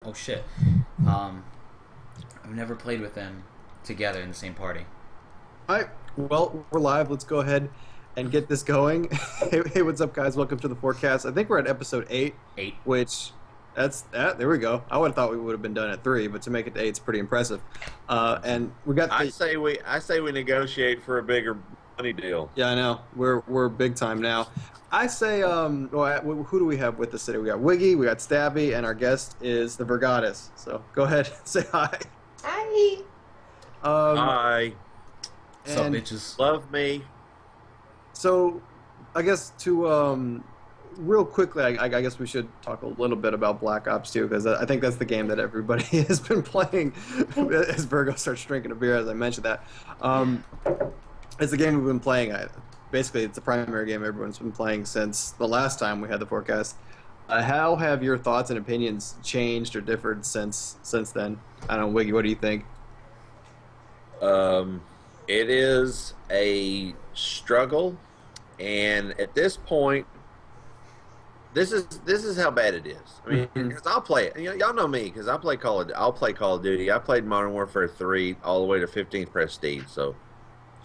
Oh shit. I've never played with them together in the same party. All right. Well, we're live. Let's go ahead and get this going. Hey, what's up, guys? Welcome to the forecast. I think we're at episode 8, 8. which that's that. There we go. I would have thought we would have been done at 3, but to make it to 8 is pretty impressive. And we got. I say we negotiate for a bigger money deal. Yeah, I know. We're big time now. I say, well, who do we have with us today? We got Wiggy, we got Stabby, and our guest is the Vergatis. So go ahead, say hi. Hi. Hi, What's up, And bitches? love me. so, I guess to real quickly, I guess we should talk a little bit about Black Ops 2 because I think that's the game that everybody has been playing as Virgo starts drinking a beer. As I mentioned that, it's the game we've been playing. Basically, it's the primary game everyone's been playing since the last time we had the forecast. How have your thoughts and opinions changed or differed since then? I don't know, Wiggy, what do you think? It is a struggle, and at this point, this is how bad it is. I mean, because I'll play it. Y'all know me because I'll play Call of Duty. I played Modern Warfare 3 all the way to 15th Prestige, so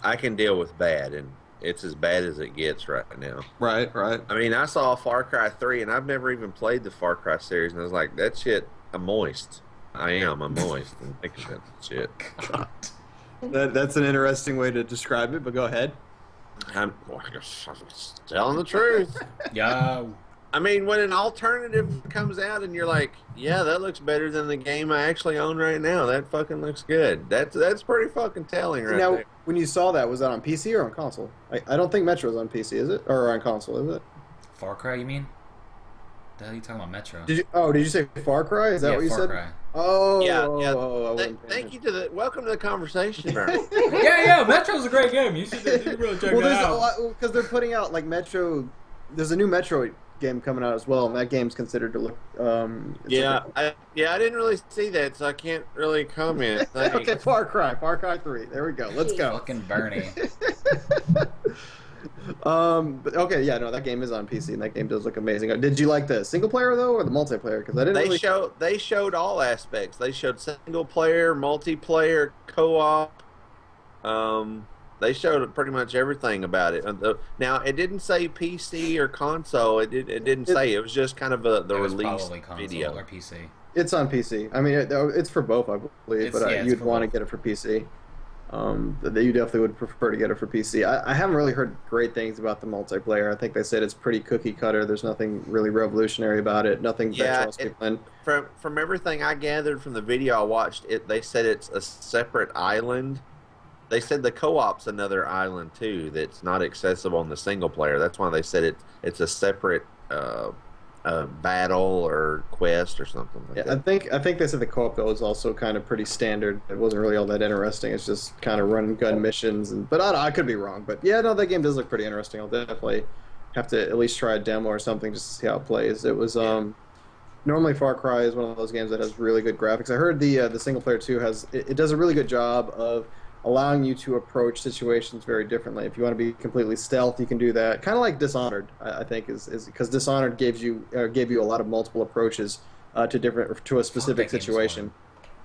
I can deal with bad, and it's as bad as it gets right now. Right. I mean, I saw Far Cry 3, and I've never even played the Far Cry series, and I was like, that shit, I'm moist. I'm moist. And thinking that shit. That's an interesting way to describe it, but go ahead. I'm telling the truth. Yo. I mean, when an alternative comes out and you're like, yeah, that looks better than the game I actually own right now. That fucking looks good. That's pretty fucking telling right Now, there. when you saw that, was that on PC or on console? I don't think Metro's on PC, is it? Or on console, is it? Far Cry, you mean? The hell are you talking about, Metro? Did you say Far Cry? Is that yeah, what you Far said? Cry. Oh, Yeah. I wasn't paying Thank you to the welcome to the conversation, Vern. yeah, Metro's a great game. You should really check Well, that there's a out. lot because they're putting out like Metro. There's a new Metro game coming out as well, and that game's considered to look. I didn't really see that, so I can't really comment. Thanks. Okay, Far Cry 3. There we go. Let's go. Fucking Bernie. But okay, yeah, no, that game is on PC, and that game does look amazing. Did you like the single player though, or the multiplayer? Because I didn't really. They showed all aspects. They showed single player, multiplayer, co-op. They showed pretty much everything about it. Now it didn't say PC or console. It didn't say. It was just kind of the It was release probably console video. or PC. It's on PC. I mean, it's for both, I believe, but It's you'd for want to both. get it for PC. You definitely would prefer to get it for PC. I haven't really heard great things about the multiplayer. I think they said it's pretty cookie cutter. There's nothing really revolutionary about it. Nothing that Yeah, draws people in. From everything I gathered from the video I watched, they said it's a separate island. They said the co-op's another island too that's not accessible in the single player. That's why they said it's a separate battle or quest or something like Yeah, that. I think they said the co-op though is also kind of pretty standard. It wasn't really all that interesting. It's just kind of run and gun missions, but I could be wrong. But yeah, no, that game does look pretty interesting. I'll definitely have to at least try a demo or something just to see how it plays. It was normally Far Cry is one of those games that has really good graphics. I heard the single player too it does a really good job of allowing you to approach situations very differently. If you want to be completely stealth, you can do that. Kind of like Dishonored, I think, is because Dishonored gave you a lot of multiple approaches to a specific that game's situation.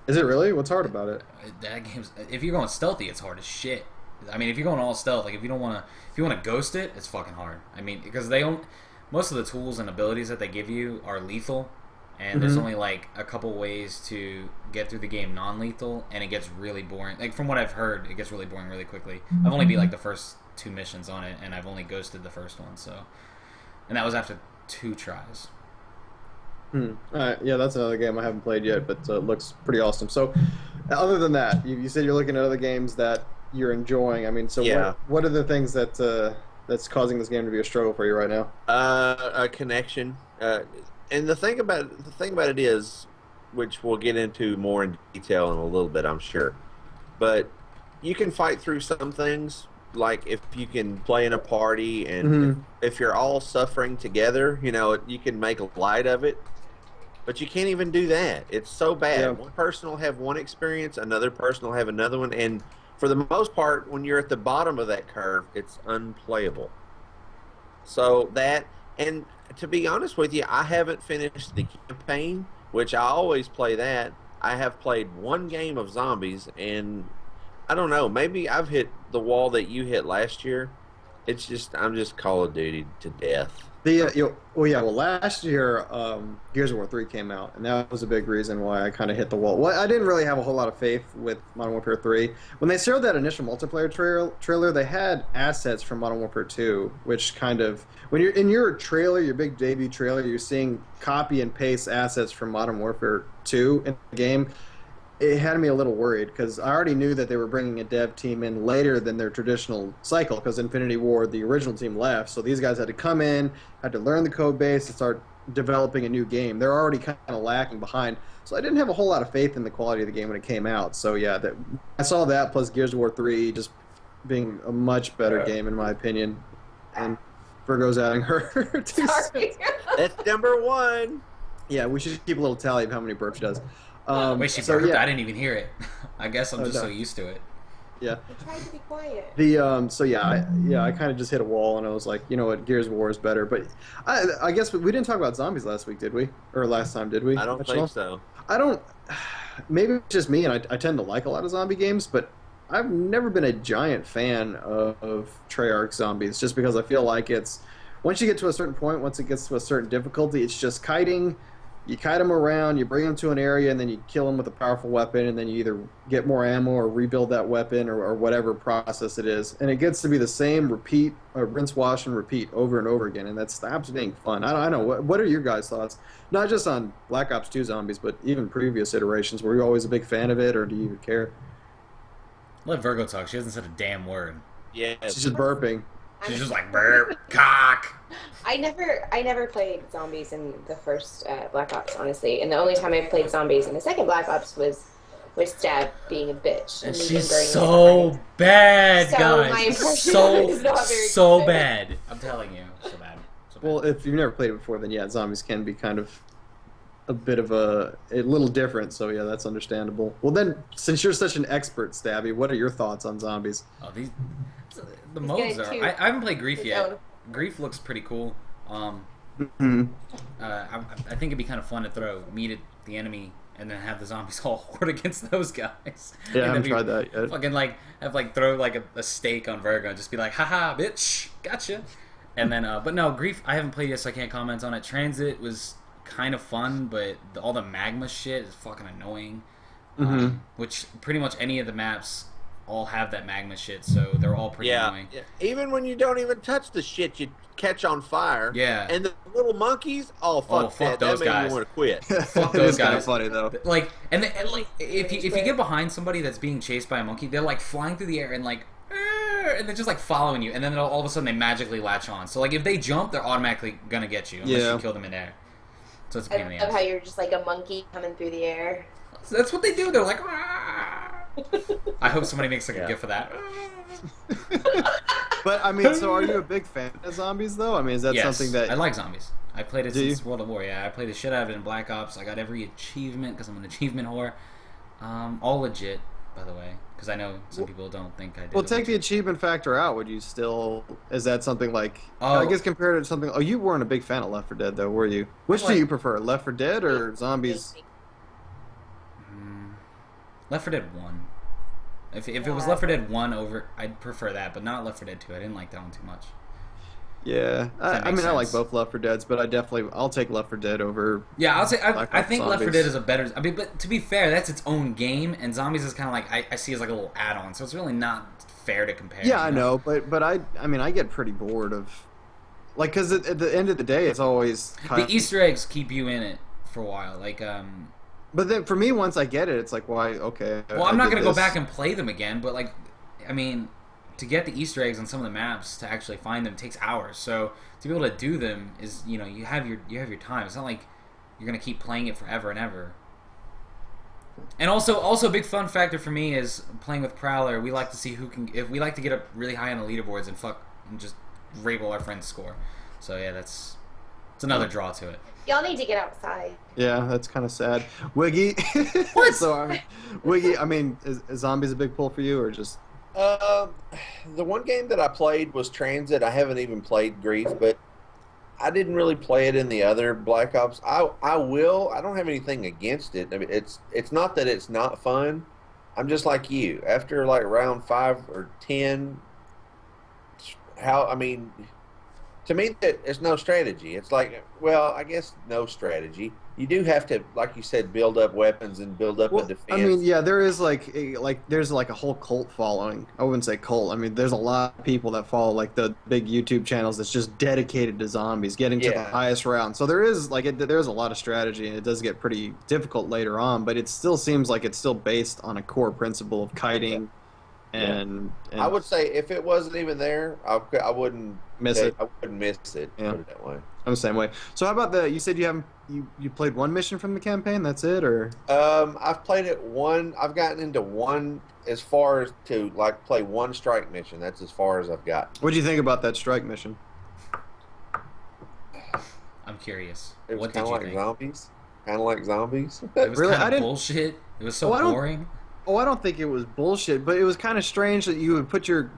Is it really? What's hard about it? That game's. If you're going stealthy, it's hard as shit. I mean, if you're going all stealth, like if you want to ghost it, it's fucking hard. I mean, because most of the tools and abilities that they give you are lethal, and there's only like a couple ways to get through the game non-lethal, and it gets really boring. Like from what I've heard, it gets really boring really quickly. I've only beat like the first 2 missions on it, and I've only ghosted the first one. So, and that was after 2 tries. All right, yeah, that's another game I haven't played yet, but it looks pretty awesome. So, other than that, you said you're looking at other games that you're enjoying. I mean, so Yeah. what are the things that's causing this game to be a struggle for you right now? A connection. And the thing about it is, which we'll get into more in detail in a little bit, I'm sure. But you can fight through some things, like if you can play in a party and if you're all suffering together, you can make light of it. But you can't even do that. It's so bad. Yeah. One person will have one experience, another person will have another one, and for the most part, when you're at the bottom of that curve, it's unplayable. So that, and to be honest with you, I haven't finished the campaign, which I always play that. I have played one game of zombies, and I don't know. Maybe I've hit the wall that you hit last year. It's just I'm just Call of Duty to death. Well, last year Gears of War 3 came out, and that was a big reason why I kind of hit the wall. Well, I didn't really have a whole lot of faith with Modern Warfare 3. When they showed that initial multiplayer trailer, they had assets from Modern Warfare 2, which kind of, when you're in your trailer, your big debut trailer, you're seeing copy and paste assets from Modern Warfare 2 in the game. It had me a little worried because I already knew that they were bringing a dev team in later than their traditional cycle because Infinity Ward, the original team, left. So these guys had to come in, had to learn the code base, and start developing a new game. They're already kind of lacking behind. So I didn't have a whole lot of faith in the quality of the game when it came out. So yeah, I saw that plus Gears of War 3 just being a much better game in my opinion. And Virgo's adding her. Sorry. That's number one. Yeah, we should keep a little tally of how many burps she does. Wait, she burped? I didn't even hear it. I guess I'm just so used to it. Yeah. I tried to be quiet. I kind of just hit a wall and I was like, you know what, Gears of War is better. But I guess we didn't talk about zombies last week, did we? Or last time, did we? I don't think so. I don't. Maybe it's just me, and I tend to like a lot of zombie games, but I've never been a giant fan of Treyarch zombies, just because I feel like it's once you get to a certain point, once it gets to a certain difficulty, it's just kiting. You kite them around, you bring them to an area, and then you kill them with a powerful weapon, and then you either get more ammo or rebuild that weapon or whatever process it is. And it gets to be the same repeat, rinse, wash, and repeat over and over again, and that stops being fun. I don't know. What are your guys' thoughts? Not just on Black Ops 2 Zombies, but even previous iterations. Were you always a big fan of it, or do you even care? Let Virgo talk. She hasn't said a damn word. Yeah. She's just burping. She's just like, burp, cock. I never played zombies in the first Black Ops, honestly, and the only time I played zombies in the second Black Ops was Stab being a bitch. And she's so bad, so guys. My impression is not very so good. bad. I'm telling you, so bad. So bad. Well, if you've never played it before, then yeah, zombies can be kind of a bit of a little different, so yeah, that's understandable. Well then, since you're such an expert, Stabby, what are your thoughts on zombies? Oh, the modes are... I haven't played Grief yet. Grief looks pretty cool. I think it'd be kind of fun to meet the enemy and then have the zombies all horde against those guys. Yeah, I haven't tried that yet. Fucking throw like a stake on Virgo and just be like, haha, bitch, gotcha. And then, but no, Grief, I haven't played yet, so I can't comment on it. Transit was kind of fun, but all the magma shit is fucking annoying. Which pretty much any of the maps all have that magma shit, so they're all pretty annoying. Yeah. Even when you don't even touch the shit, you catch on fire. Yeah. And the little monkeys, fuck that. Those that made guys. me want to quit. Fuck It those is kind guys. of funny though. Like, and like, if you get behind somebody that's being chased by a monkey, they're like flying through the air and like, and they're just like following you, and then all of a sudden they magically latch on. So like, if they jump, they're automatically gonna get you unless you kill them in air. So it's a pain in the I love ass. how you're just like a monkey coming through the air. So that's what they do. They're like, "Rah!" I hope somebody makes like a gif of that. But I mean, so are you a big fan of zombies though? I mean, is that Yes, something that I like zombies. I played it Do since you? World of War. Yeah, I played the shit out of it in Black Ops. I got every achievement because I'm an achievement whore. All legit, by the way, because I know some people don't think I did. Well, it take the legit. achievement factor out. Would you still? Is that something like? Oh. I guess compared to something. Oh, you weren't a big fan of Left 4 Dead, though, were you? Which do Like- you prefer, Left 4 Dead or zombies? Left 4 Dead 1. If it was Left 4 Dead 1 over, I'd prefer that, but not Left 4 Dead 2. I didn't like that one too much. Yeah, that I make mean, I like sense? both Left 4 Deads, but I'll take Left 4 Dead over. Yeah, I'll say Black I Ops think Left 4 Zombies. Dead is a better. I mean, but to be fair, that's its own game, and Zombies is kind of like I see as like a little add-on, so it's really not fair to compare. Yeah, I you know, but I mean, I get pretty bored of, like, because at the end of the day, it's always kind The Easter eggs keep you in it for a while, like But then for me, once I get it, it's like, why? Okay. Well, I'm not gonna go back and play them again, but like, I mean, to get the Easter eggs on some of the maps, to actually find them takes hours. So to be able to do them is, you have your time. It's not like you're gonna keep playing it forever and ever. And also a big fun factor for me is playing with Prowler. We like to see if we like to get up really high on the leaderboards and just rape all our friends' score. So yeah, it's another draw to it. Y'all need to get outside. Yeah, that's kind of sad. Wiggy. What? So, Wiggy, I mean, is zombies a big pull for you, or just? The one game that I played was Transit. I haven't even played Grief, but I didn't really play it in the other Black Ops. I will. I don't have anything against it. I mean, it's not that it's not fun. I'm just like you. After like round 5 or 10, I mean, to me, that it's no strategy. It's like, well, I guess no strategy. You do have to, like you said, build up weapons and build up a defense. I mean, yeah, there is there's like a whole cult following. I wouldn't say cult. I mean, there's a lot of people that follow like the big YouTube channels that's just dedicated to zombies, getting to the highest round. So there is there's a lot of strategy, and it does get pretty difficult later on. But it still seems like it's still based on a core principle of kiting. And I would say if it wasn't even there, I wouldn't miss it. I wouldn't miss it. Yeah. Put it that way. I'm the same way. So how about you said you played one mission from the campaign? That's it, or? I've played it one. I've gotten into one as far as to like play one strike mission. That's as far as I've got. What do you think about that strike mission? I'm curious. It was What did kind you of like think? zombies. Kind of like zombies. It was Really? kind I of didn't- bullshit. It was so Oh, I don't- boring. Oh, I don't think it was bullshit, but it was kind of strange that you would put your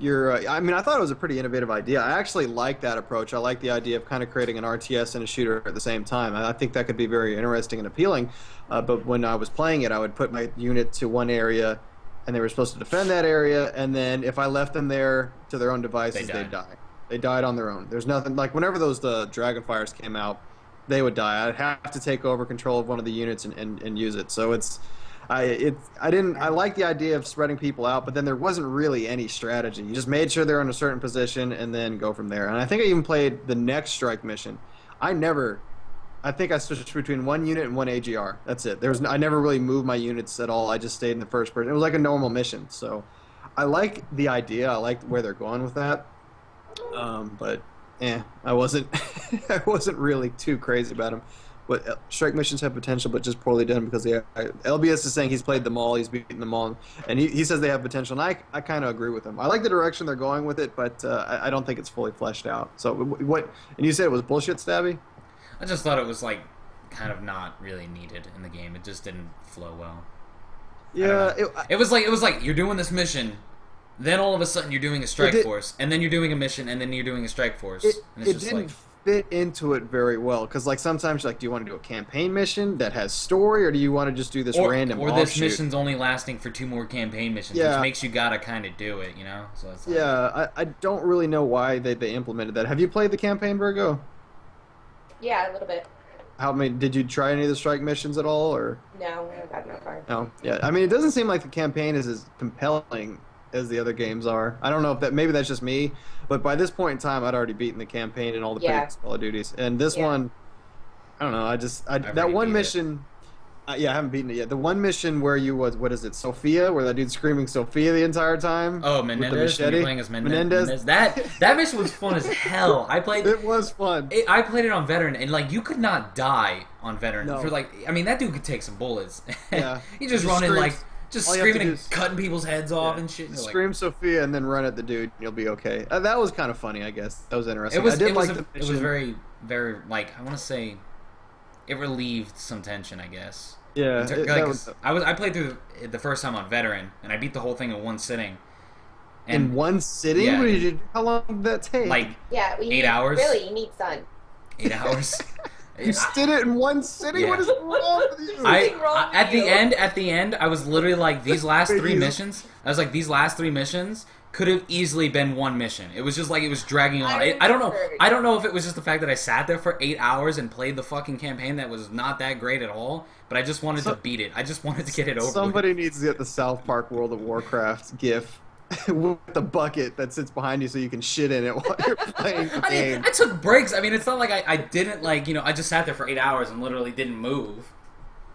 I mean, I thought it was a pretty innovative idea. I actually like that approach. I like the idea of kind of creating an RTS and a shooter at the same time. I think that could be very interesting and appealing. But when I was playing it, I would put my unit to one area, and they were supposed to defend that area. And then if I left them there to their own devices, They they'd died. die. They died on their own. There's nothing like whenever the Dragonfires came out, they would die. I'd have to take over control of one of the units and use it. So I like the idea of spreading people out, but then there wasn't really any strategy. You just made sure they're in a certain position and then go from there. And I think I even played the next strike mission. I think I switched between one unit and one AGR. That's it. I never really moved my units at all. I just stayed in the first person. It was like a normal mission. So I like the idea. I like where they're going with that. But I wasn't I wasn't really too crazy about them. But strike missions have potential, but just poorly done because LBS is saying he's played them all, he's beaten them all, and he says they have potential, and I kind of agree with him. I like the direction they're going with it, but I don't think it's fully fleshed out. So what? And you said it was bullshit, Stabby? I just thought it was like kind of not really needed in the game. It just didn't flow well. Yeah, It was like you're doing this mission, then all of a sudden you're doing a strike force, and then you're doing a mission, and then you're doing a strike force. And it's just didn't like fit into it very well because like sometimes like, do you want to do a campaign mission that has story, or do you want to just do this random or this offshoot? mission's only lasting for 2 more campaign missions, Yeah. which makes you gotta kind of do it, you know. So it's like, Yeah, I don't really know why they implemented that. Have you played the campaign, Virgo? Yeah, a little bit. Did you try any of the strike missions at all, or? No, I got no far. No, yeah. I mean, it doesn't seem like the campaign is as compelling as the other games are. I don't know if maybe that's just me, but by this point in time, I'd already beaten the campaign and all the previous Call of Duties. And this one, I don't know. That already one beat it. mission. Yeah, I haven't beaten it yet. The one mission where what is it, Sophia, where that dude's screaming Sophia the entire time. Oh, with the Menendez. When machete? you're playing as Menendez. That mission was fun as hell. I played. It was fun. I played it on veteran, and like you could not die on veteran No. for like. I mean, that dude could take some bullets. Yeah. He just He running screams- like just all you have to screaming do and is- cutting people's heads off Yeah. and shit. And you're like, Scream Sophia and then run at the dude, and you'll be okay. That was kind of funny, I guess. That was interesting. it was. I did It was, like the it was mission. very, very like I want to say, it relieved some tension, I guess. Yeah, Like, that was, I played through it the first time on veteran, and I beat the whole thing in one sitting. in one sitting. Yeah. What did you? How long did that take? Like Yeah, 8 hours? Really, you need sun. 8 hours. you did it in one sitting. Yeah. What is wrong with you? Something wrong with At you. the end, I was literally like, these last 3 missions. I was like, these last 3 missions could have easily been one mission. It was just like it was dragging on. I don't know. remember. I don't know if it was just the fact that I sat there for 8 hours and played the fucking campaign that was not that great at all. But I just wanted to beat it. I just wanted to get it over. Somebody needs to get the South Park World of Warcraft GIF with the bucket that sits behind you so you can shit in it while you're playing the I game. mean, I took breaks. I mean, it's not like I didn't like I just sat there for 8 hours and literally didn't move.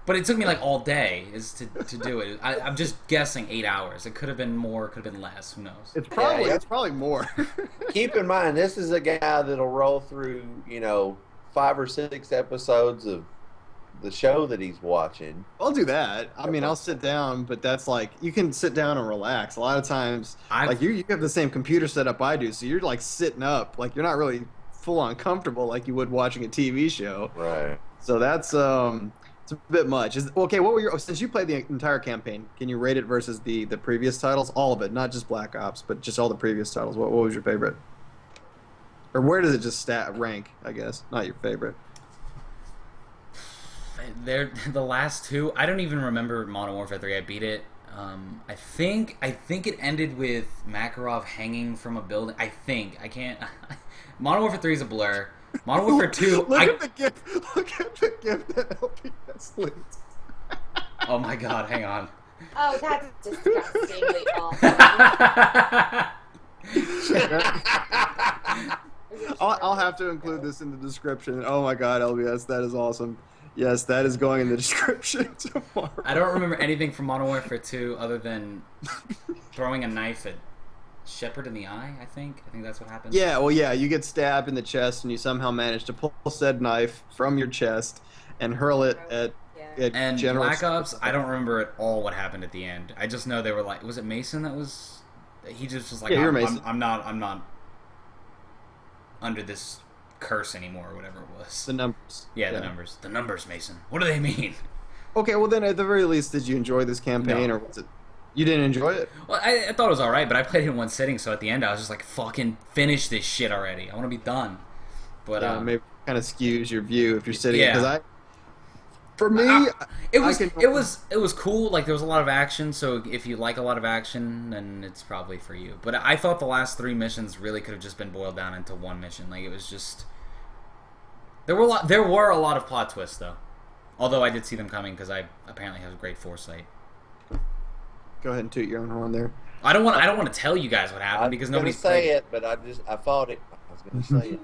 But it took me like all day to do it. I'm just guessing 8 hours. It could have been more, could have been less. Who knows? It's probably Yeah. it's probably more. Keep in mind, this is a guy that'll roll through, 5 or 6 episodes of the show that he's watching. I'll do that. I mean, I'll sit down, but that's like you can sit down and relax. A lot of times, like you have the same computer setup I do, so you're like sitting up, like you're not really full on comfortable like you would watching a TV show. Right. So that's it's a bit much. Okay, what were since you played the entire campaign, can you rate it versus the previous titles? All of it, not just Black Ops, but just all the previous titles. What was your favorite? Or where does it just rank? I guess not your favorite. They're the last two. I don't even remember Modern Warfare 3. I beat it. I think it ended with Makarov hanging from a building. I can't. Modern Warfare 3 is a blur. Modern Warfare 2. Look at the gift. Look at the gift that LPS linked. Oh my god! Hang on. Oh, that's disgustingly awful. I'll have to include this in the description. Oh my god, LBS, that is awesome. Yes, that is going in the description tomorrow. I don't remember anything from Modern Warfare 2 other than throwing a knife at Shepard in the eye, I think that's what happened. Yeah, well, yeah, you get stabbed in the chest, and you somehow manage to pull said knife from your chest and hurl it at And General Black Ops, I don't remember at all what happened at the end. I just know they were like, was it Mason that was? He just was like, Yeah, you're Mason. I'm not under this curse anymore, or whatever it was. The numbers. Yeah, the numbers. The numbers, Mason. What do they mean? Okay, well then, at the very least, did you enjoy this campaign, No. or was it? You didn't enjoy it? Well, I thought it was alright, but I played it in one sitting, so at the end I was just like, fucking finish this shit already. I want to be done. But Maybe kind of skews your view if you're sitting. Yeah. Because for me, it was cool. Like there was a lot of action, so if you like a lot of action, then it's probably for you. But I thought the last 3 missions really could have just been boiled down into one mission. Like it was just there were a lot of plot twists though. Although I did see them coming because I apparently have great foresight. Go ahead and toot your own horn there. I don't want to tell you guys what happened because nobody's say played it, but I thought it. I was going to say it.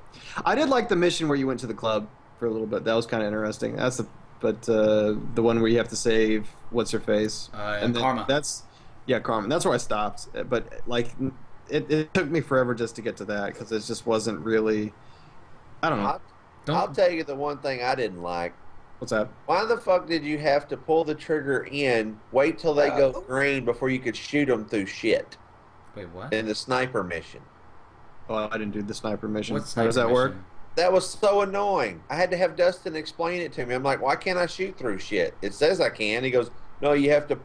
I did like the mission where you went to the club for a little bit. That was kind of interesting. The one where you have to save what's her face and Karma. Karma. That's where I stopped. But like, it took me forever just to get to that because it just wasn't really. I don't know. I'll tell you the one thing I didn't like. What's that? Why the fuck did you have to pull the trigger in, wait till they go green before you could shoot them through shit Wait, what? in the sniper mission? Oh, I didn't do the sniper mission. What's How does that sniper work? mission? That was so annoying. I had to have Dustin explain it to me. I'm like, why can't I shoot through shit? It says I can. He goes, no, you have to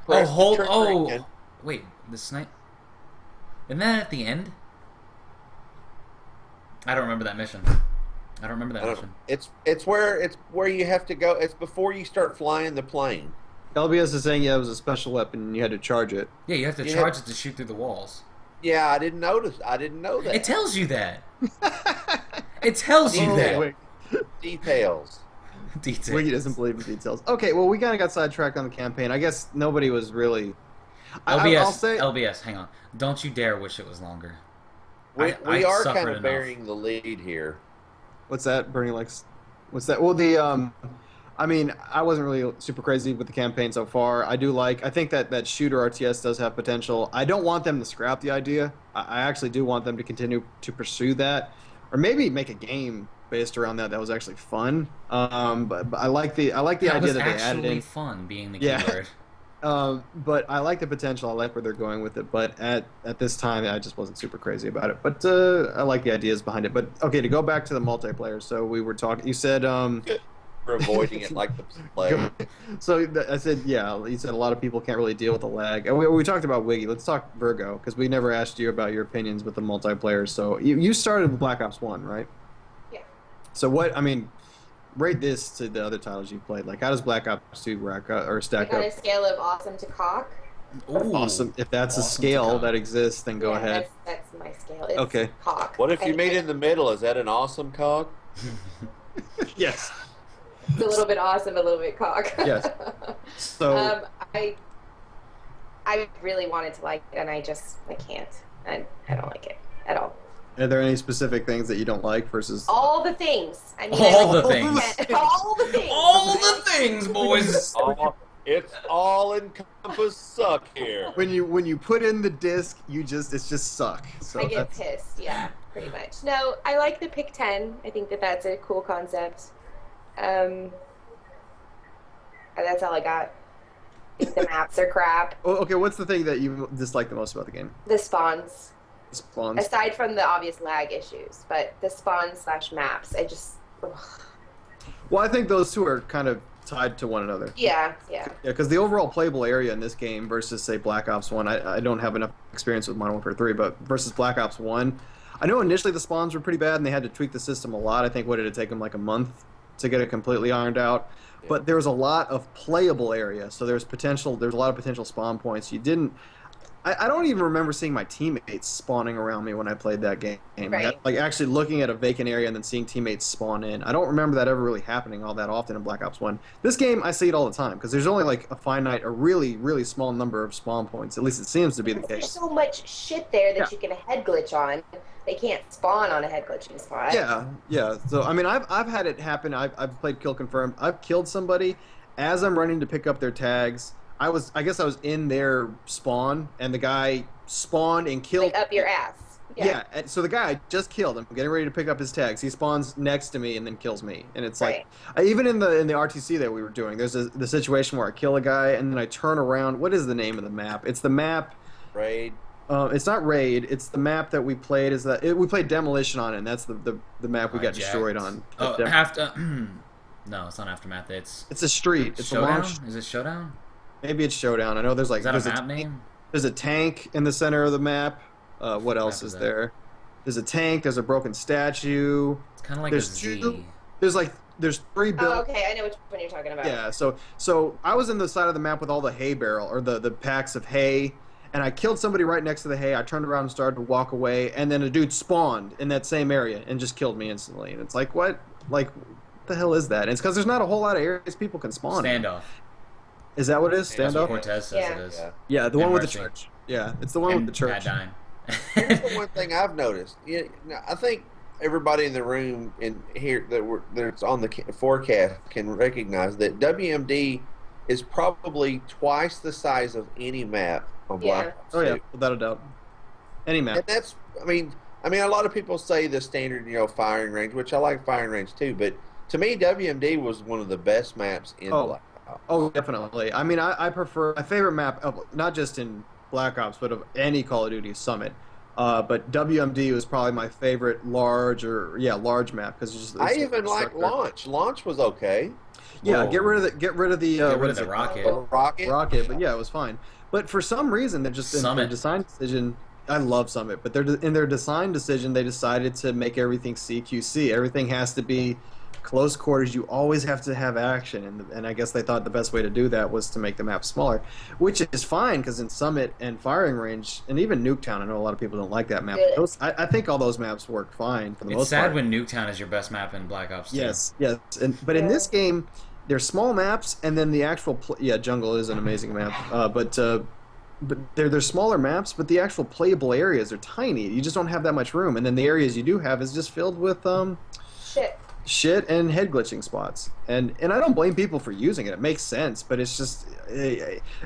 press the trigger again. Wait, the snipe. Isn't that at the end? I don't remember that mission. I don't remember that mission. It's where you have to go. It's before you start flying the plane. LBS is saying it was a special weapon and you had to charge it. Yeah, you have to charge it to shoot through the walls. Yeah, I didn't notice. I didn't know that. It tells you that. It tells you that. Wait. Details. Details. Wiggy doesn't believe in details. Okay, well, we kind of got sidetracked on the campaign. I guess nobody was really. I'll say. LBS, hang on. Don't you dare wish it was longer. We I are suffered kind of enough. bearing the lead here. What's that? Bernie likes. What's that? Well, I mean, I wasn't really super crazy with the campaign so far. I think that shooter RTS does have potential. I don't want them to scrap the idea. I actually do want them to continue to pursue that, or maybe make a game based around that was actually fun. But I like the idea that they added in. Fun being the Yeah. keyword. But I like the potential. I like where they're going with it. But at this time, I just wasn't super crazy about it. But I like the ideas behind it. But okay, to go back to the multiplayer. So we were talking. You said. We're avoiding it like the play. So I said, yeah. You said a lot of people can't really deal with the lag. And we talked about Wiggy. Let's talk Virgo because we never asked you about your opinions with the multiplayer. So you started with Black Ops 1, right? Yeah. So what? I mean, rate this to the other titles you played. Like, how does Black Ops 2 stack On up? a scale of awesome to cock. Ooh. Awesome. If that's a Awesome scale to that exists, then go Yeah, ahead. That's my scale. It's Okay. cock. What if you And meet in the middle? Is that an awesome cock? Yes. It's a little bit awesome, a little bit cock. Yes. So I really wanted to like it, and I can't. I don't like it at all. are there any specific things that you don't like versus? All the things. I mean, All I the like things. all the things. All the things, boys. It's all encompass suck here. When you put in the disc, it's just suck. So I get that's, pissed. Yeah, pretty much. No, I like the pick 10. I think that's a cool concept. That's all I got. I think the maps are crap. oh, okay, what's the thing that you dislike the most about the game? The spawns. Spawns. Aside from the obvious lag issues, but the spawns/maps, I just. Ugh. Well, I think those two are kind of tied to one another. Yeah. Yeah, because the overall playable area in this game versus, say, Black Ops 1, I don't have enough experience with Modern Warfare 3, but versus Black Ops 1, I know initially the spawns were pretty bad, and they had to tweak the system a lot. I think what did it take them like a month to get it completely ironed out? Yeah. But there was a lot of playable area, so there's potential. There's a lot of potential spawn points. You didn't. I don't even remember seeing my teammates spawning around me when I played that game. Right. Like actually looking at a vacant area and then seeing teammates spawn in. I don't remember that ever really happening all that often in Black Ops 1. This game, I see it all the time because there's only like a really, really small number of spawn points. At least it seems to be the There's case. so much shit there that Yeah. you can head glitch on. They can't spawn on a head glitching spot. Yeah. So I mean, I've had it happen. I've played Kill Confirmed. I've killed somebody as I'm running to pick up their tags. I guess I was in their spawn, and the guy spawned and killed. Like up your ass. Yeah. And so the guy I just killed, I'm getting ready to pick up his tags. He spawns next to me and then kills me. And it's like, even in the RTC that we were doing, there's the situation where I kill a guy and then I turn around. What is the name of the map? It's the map. Raid. It's not Raid. It's the map that we played. We played Demolition on it, and that's the map we got destroyed on. Oh, no, it's not Aftermath. It's It's a street. It's Showdown. a launch. Is it Showdown? Maybe it's Showdown. I know there's like Is that there's a map name? There's a tank in the center of the map. What else map is is that? there? There's a tank. There's a broken statue. It's kind of like There's a Z. two- There's 3 buildings. Oh, okay. I know which one you're talking about. Yeah, so I was in the side of the map with all the hay barrel or the packs of hay, and I killed somebody right next to the hay. I turned around and started to walk away, and then a dude spawned in that same area and just killed me instantly. And it's like, what? Like, what the hell is that? And it's because there's not a whole lot of areas people can spawn in. Standoff. Is that what it is? That's what Standoff? Cortez says Yeah. it is. Yeah. Yeah, the one And with the Mercy. church. Yeah, it's the one with the church. Pat Here's the one thing I've noticed. I think everybody in the room in here that's on the forecast can recognize that WMD is probably twice the size of any map on Black Yeah. Ops Oh yeah, 2. without a doubt. Any map. And that's, I mean, a lot of people say the standard, firing range, which I like firing range too, but to me, WMD was one of the best maps in Oh. Black Ops. Oh, definitely. I mean, I prefer my favorite map of not just in Black Ops, but of any Call of Duty is Summit. But WMD was probably my favorite large map because I even like Launch. Launch was okay. Yeah, Whoa. get rid of the Get rid of the rocket. Rocket. But yeah, it was fine. But for some reason, they're just in their Summit. design decision. I love Summit, but in their design decision, they decided to make everything CQC. Everything has to be close quarters. You always have to have action, and I guess they thought the best way to do that was to make the map smaller, which is fine because in Summit and Firing Range, and even Nuketown, I know a lot of people don't like that map. Really? I think all those maps work fine for the It's most sad part. when Nuketown is your best map in Black Ops 2. Yes, but in this game, they're small maps, and then the actual Jungle is an amazing map, but they're smaller maps, but the actual playable areas are tiny. You just don't have that much room, and then the areas you do have is just filled with shit and head glitching spots. And I don't blame people for using it. It makes sense, but it's just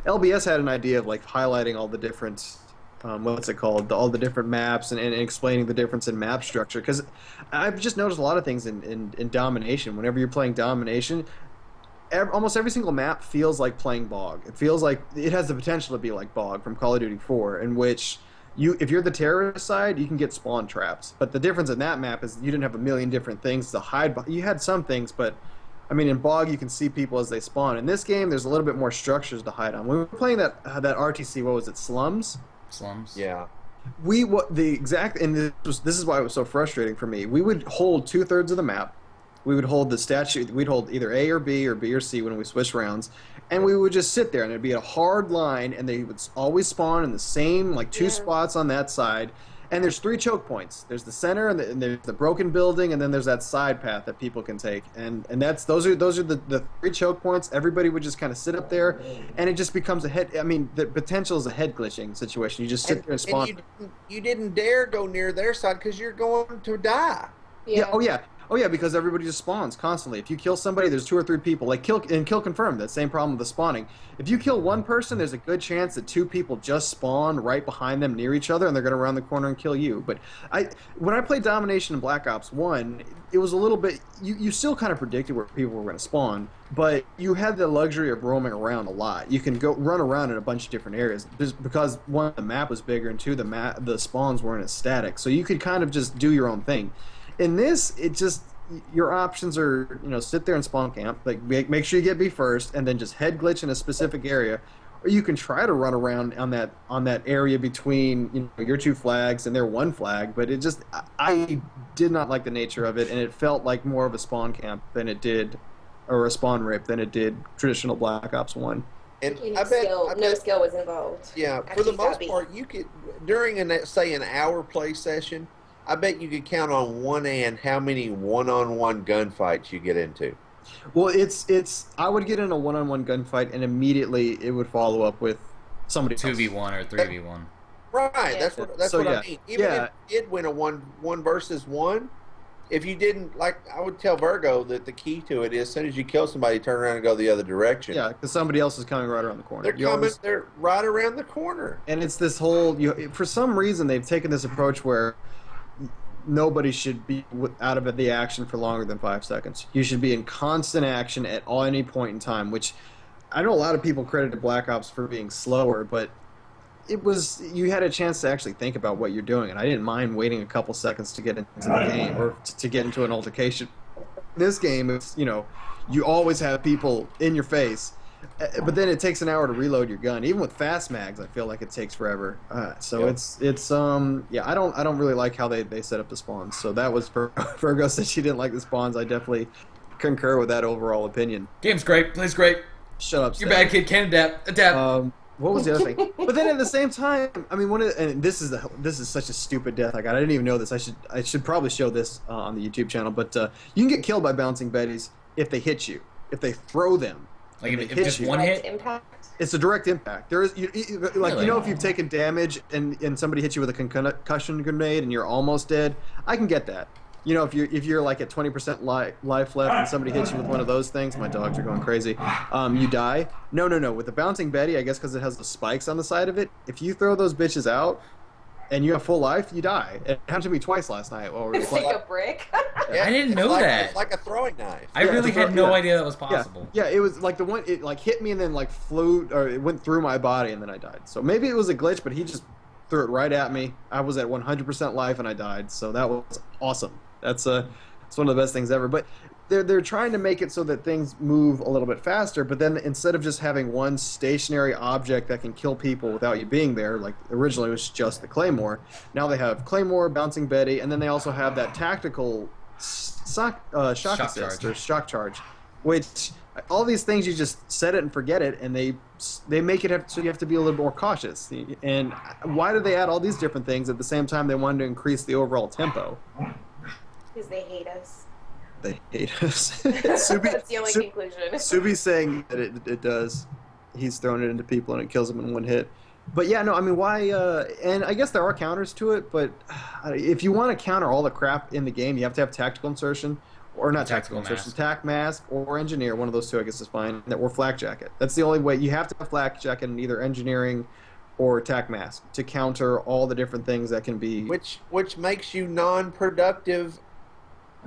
LBS had an idea of like highlighting all the different what's it called? All the different maps and explaining the difference in map structure. Because I've just noticed a lot of things in Domination. Whenever you're playing Domination, almost every single map feels like playing Bog. It feels like it has the potential to be like Bog from Call of Duty 4, in which if you're the terrorist side, you can get spawn traps. But the difference in that map is you didn't have a million different things to hide. You had some things, but I mean, in Bog, you can see people as they spawn. In this game, there's a little bit more structures to hide on. When we were playing that RTC, what was it, Slums? Slums. Yeah. This is why it was so frustrating for me. We would hold 2/3 of the map. We would hold the statue. We'd hold either A or B or C when we switched rounds, and we would just sit there, and it'd be a hard line, and they would always spawn in the same like two spots on that side. And there's 3 choke points. There's the center, and there's the broken building, and then there's that side path that people can take. And those are the 3 choke points. Everybody would just kind of sit up there, and it just becomes the potential is a head glitching situation. You just sit there and spawn. And you didn't dare go near their side because you're going to die. Oh yeah, because everybody just spawns constantly. If you kill somebody, there's 2 or 3 people. Like kill confirmed, that same problem with the spawning. If you kill one person, there's a good chance that 2 people just spawn right behind them near each other, and they're going to round the corner and kill you. But when I played Domination in Black Ops 1, it was a little bit. You still kind of predicted where people were going to spawn, but you had the luxury of roaming around a lot. You can go run around in a bunch of different areas just because one, the map was bigger, and 2, the spawns weren't as static, so you could kind of just do your own thing. In this, it just your options are sit there and spawn camp, like make sure you get B first, and then just head glitch in a specific area, or you can try to run around on that area between your two flags and their one flag. But it just I did not like the nature of it, and it felt like more of a spawn camp than it did, or a spawn rape than it did traditional Black Ops 1. And No skill was involved. Yeah, after for the you got most beat. part, you could during an hour play session, I bet you could count on one hand how many one-on-one gunfights you get into. Well, it's I would get in a one-on-one gunfight, and immediately it would follow up with somebody else. 2v1 or 3v1. Right, Yeah. that's what So, I yeah. mean. Even Yeah. if you did win a one versus one, if you didn't, like, I would tell Virgo that the key to it is as soon as you kill somebody, turn around and go the other direction. Yeah, because somebody else is coming right around the corner. They're You coming. always- They're right around the corner. And it's this whole for some reason they've taken this approach where nobody should be out of the action for longer than 5 seconds. You should be in constant action at any point in time, which I know a lot of people credited Black Ops for being slower, but you had a chance to actually think about what you're doing, and I didn't mind waiting a couple seconds to get into the game or to get into an altercation. This game, it's you always have people in your face, but then it takes an hour to reload your gun. Even with fast mags, I feel like it takes forever. So Yep. it's I don't really like how they set up the spawns. So that was Virgo said she didn't like the spawns. I definitely concur with that overall opinion. Game's great, plays great. Shut up, You're Steph. bad kid, can't adapt. What was the other thing? But then at the same time, I mean, and this is such a stupid death I got. I didn't even know this. I should probably show this on the YouTube channel. But you can get killed by bouncing betties if they hit you, if they throw them. Like and if they hit just you. one Direct hit. impact. It's a direct impact. There is Really? if you've taken damage and somebody hits you with a concussion grenade and you're almost dead. I can get that. If you're like at 20% life left and somebody hits you with one of those things, my dogs are going crazy. You die. No. With the bouncing Betty, I guess because it has the spikes on the side of it. If you throw those bitches out and you have full life, you die. It happened to me twice last night while we were It's playing. like a brick. I didn't it's know like, that. It's like a throwing knife. I Yeah, really it's a- had no yeah. idea that was possible. Yeah, it was like the one. It like hit me and then like flew, or it went through my body and then I died. So maybe it was a glitch, but he just threw it right at me. I was at 100% life and I died. So that was awesome. It's one of the best things ever. But they're trying to make it so that things move a little bit faster. But then instead of just having one stationary object that can kill people without you being there, like originally it was just the Claymore. Now they have Claymore, Bouncing Betty, and then they also have that tactical shock assist charge. or shock charge, which all these things you just set it and forget it, and they make it so you have to be a little more cautious. And why do they add all these different things at the same time they wanted to increase the overall tempo? Because they hate us. They hate us. That's the only conclusion. Subi's saying that it does. He's throwing it into people and it kills them in one hit. But yeah, no, I mean, why? And I guess there are counters to it, but if you want to counter all the crap in the game, you have to have tactical insertion, or not tactical insertion, tac mask, or engineer. One of those two, I guess, is fine. Or flak jacket. That's the only way. You have to have flak jacket in either engineering or tac mask to counter all the different things that can be. Which makes you non-productive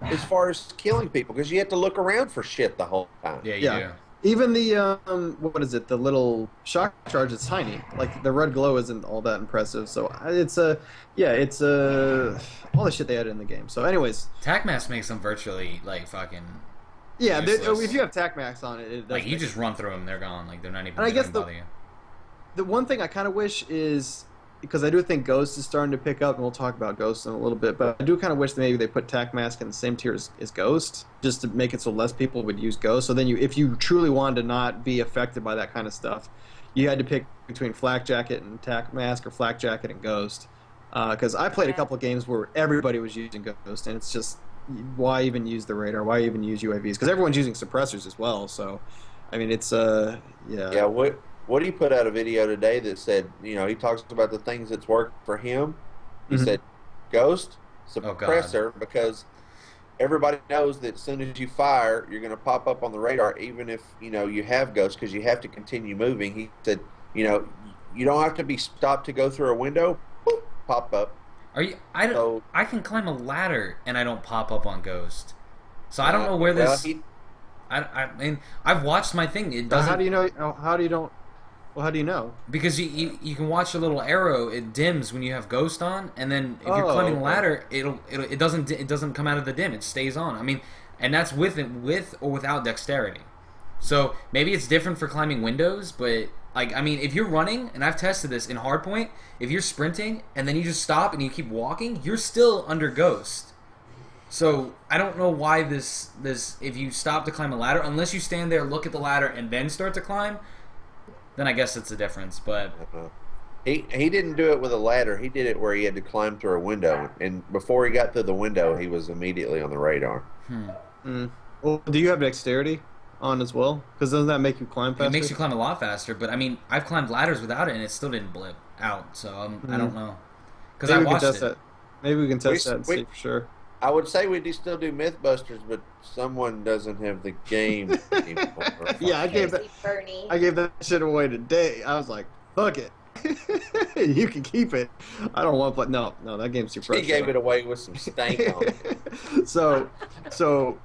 as far as killing people, because you have to look around for shit the whole time. Yeah, you Yeah. do. Even the what is it? The little shock charge is tiny. Like the red glow isn't all that impressive. So it's all the shit they added in the game. So anyways, Tac mask makes them virtually like fucking. yeah, Useless. if you have tac max on it, it does Like you make just run through them, they're gone. Like they're not even. And I they guess don't the- bother you. The one thing I kind of wish is, because I do think Ghost is starting to pick up, and we'll talk about Ghost in a little bit, but I do kind of wish that maybe they put Tac Mask in the same tier as Ghost, just to make it so less people would use Ghost. So then if you truly wanted to not be affected by that kind of stuff, you had to pick between Flak Jacket and Tac Mask, or Flak Jacket and Ghost. Because I played a couple of games where everybody was using Ghost, and it's just, why even use the radar? Why even use UAVs? Because everyone's using suppressors as well, so, I mean, it's, yeah. Yeah, what he put out a video today that said, he talks about the things that's worked for him. He Mhm. said, Ghost, Oh, God. suppressor, because everybody knows that as soon as you fire, you're going to pop up on the radar, even if, you have Ghost, because you have to continue moving. He said, you don't have to be stopped to go through a window, boop, pop up. Are you? I don't. So- I can climb a ladder and I don't pop up on Ghost. So I don't know where Well, this. I mean, I've watched my thing. It How doesn't. do you know? How do you don't? Well, how do you know? Because you can watch a little arrow. It dims when you have Ghost on, and then if you're Oh, climbing a okay. ladder, it doesn't come out of the dim. It stays on. I mean, and that's with or without dexterity. So maybe it's different for climbing windows, but Like, I mean, if you're running, and I've tested this in Hardpoint, if you're sprinting and then you just stop and you keep walking, you're still under Ghost. So I don't know why this if you stop to climb a ladder, unless you stand there, look at the ladder, and then start to climb, then I guess it's a difference. But he didn't do it with a ladder. He did it where he had to climb through a window, and before he got through the window, he was immediately on the radar. Well, do you have dexterity on as well? Because doesn't that make you climb faster? it makes you climb a lot faster. But I mean, I've climbed ladders without it, and it still didn't blip out. So I don't know. Because I Maybe we can watched test it. that. Maybe we can test that and see for sure. I would say we do still do Mythbusters, but someone doesn't have the game anymore. Yeah, I gave that shit away today. I was like, fuck it. You can keep it. I don't want to play. No, that game's too He frustrating. gave it away with some stank on it. So,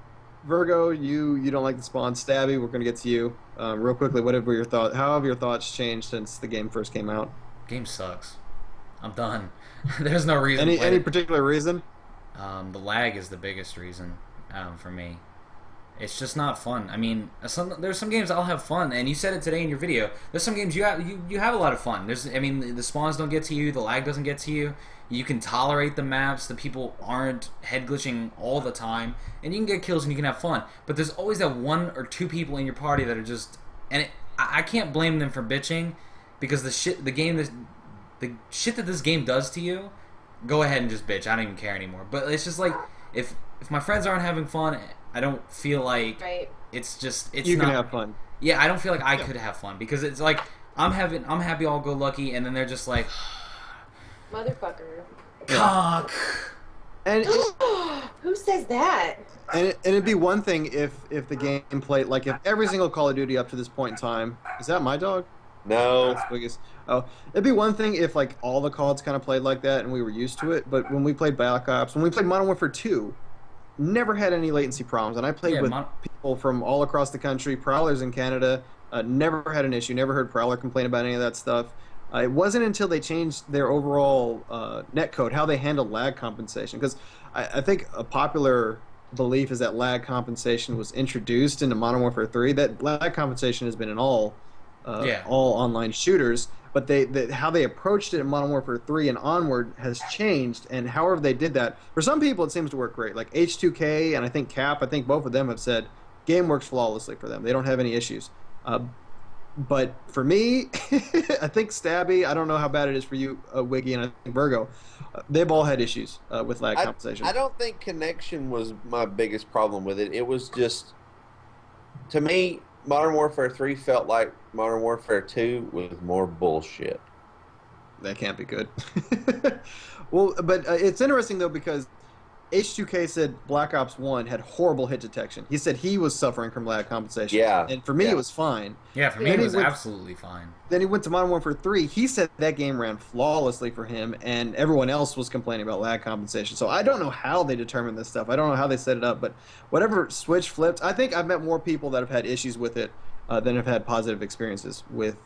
Virgo, you don't like the Spawn. Stabby, we're gonna get to you real quickly. What have your thoughts? How have your thoughts changed since the game first came out? Game sucks. I'm done. There's no reason. to play Any it. particular reason? The lag is the biggest reason for me. It's just not fun. I mean, there's some games I'll have fun, and you said it today in your video. There's some games you have a lot of fun. I mean, the spawns don't get to you, the lag doesn't get to you. You can tolerate the maps. The people aren't head glitching all the time, and you can get kills and you can have fun. But there's always that one or two people in your party that are just, and I can't blame them for bitching, because the shit that this game does to you. Go ahead and just bitch. I don't even care anymore. But it's just like if my friends aren't having fun, I don't feel like it's You not, can have fun. Yeah, I don't feel like I could have fun because it's like I'm happy all go lucky, and then they're just like Motherfucker. cock. And Who says that? it'd be one thing if the game played like if every single Call of Duty up to this point in time. Is that my dog? No. That's the biggest. Oh, it'd be one thing if like all the CODs kind of played like that and we were used to it. But when we played Black Ops, when we played Modern Warfare 2, never had any latency problems. And I played with people from all across the country, Prowlers in Canada. Never had an issue. Never heard Prowler complain about any of that stuff. It wasn't until they changed their overall netcode, how they handle lag compensation. Because I think a popular belief is that lag compensation was introduced into Modern Warfare 3. That lag compensation has been in all online shooters, but how they approached it in Modern Warfare 3 and onward has changed, and however they did that, for some people it seems to work great. Like H2K and I think Cap, I think both of them have said game works flawlessly for them. They don't have any issues. But for me, I think Stabby, I don't know how bad it is for you, Wiggy, and I think Virgo, they've all had issues with lag compensation. I don't think connection was my biggest problem with it. It was just, to me, Modern Warfare 3 felt like Modern Warfare 2 with more bullshit. That can't be good. Well, but it's interesting, though, because H2K said Black Ops 1 had horrible hit detection. He said he was suffering from lag compensation. Yeah. And for me, it was fine. Yeah, for me it was absolutely fine. Then he went to Modern Warfare 3. He said that game ran flawlessly for him, and everyone else was complaining about lag compensation. So I don't know how they determined this stuff. I don't know how they set it up, but whatever switch flipped, I think I've met more people that have had issues with it than have had positive experiences with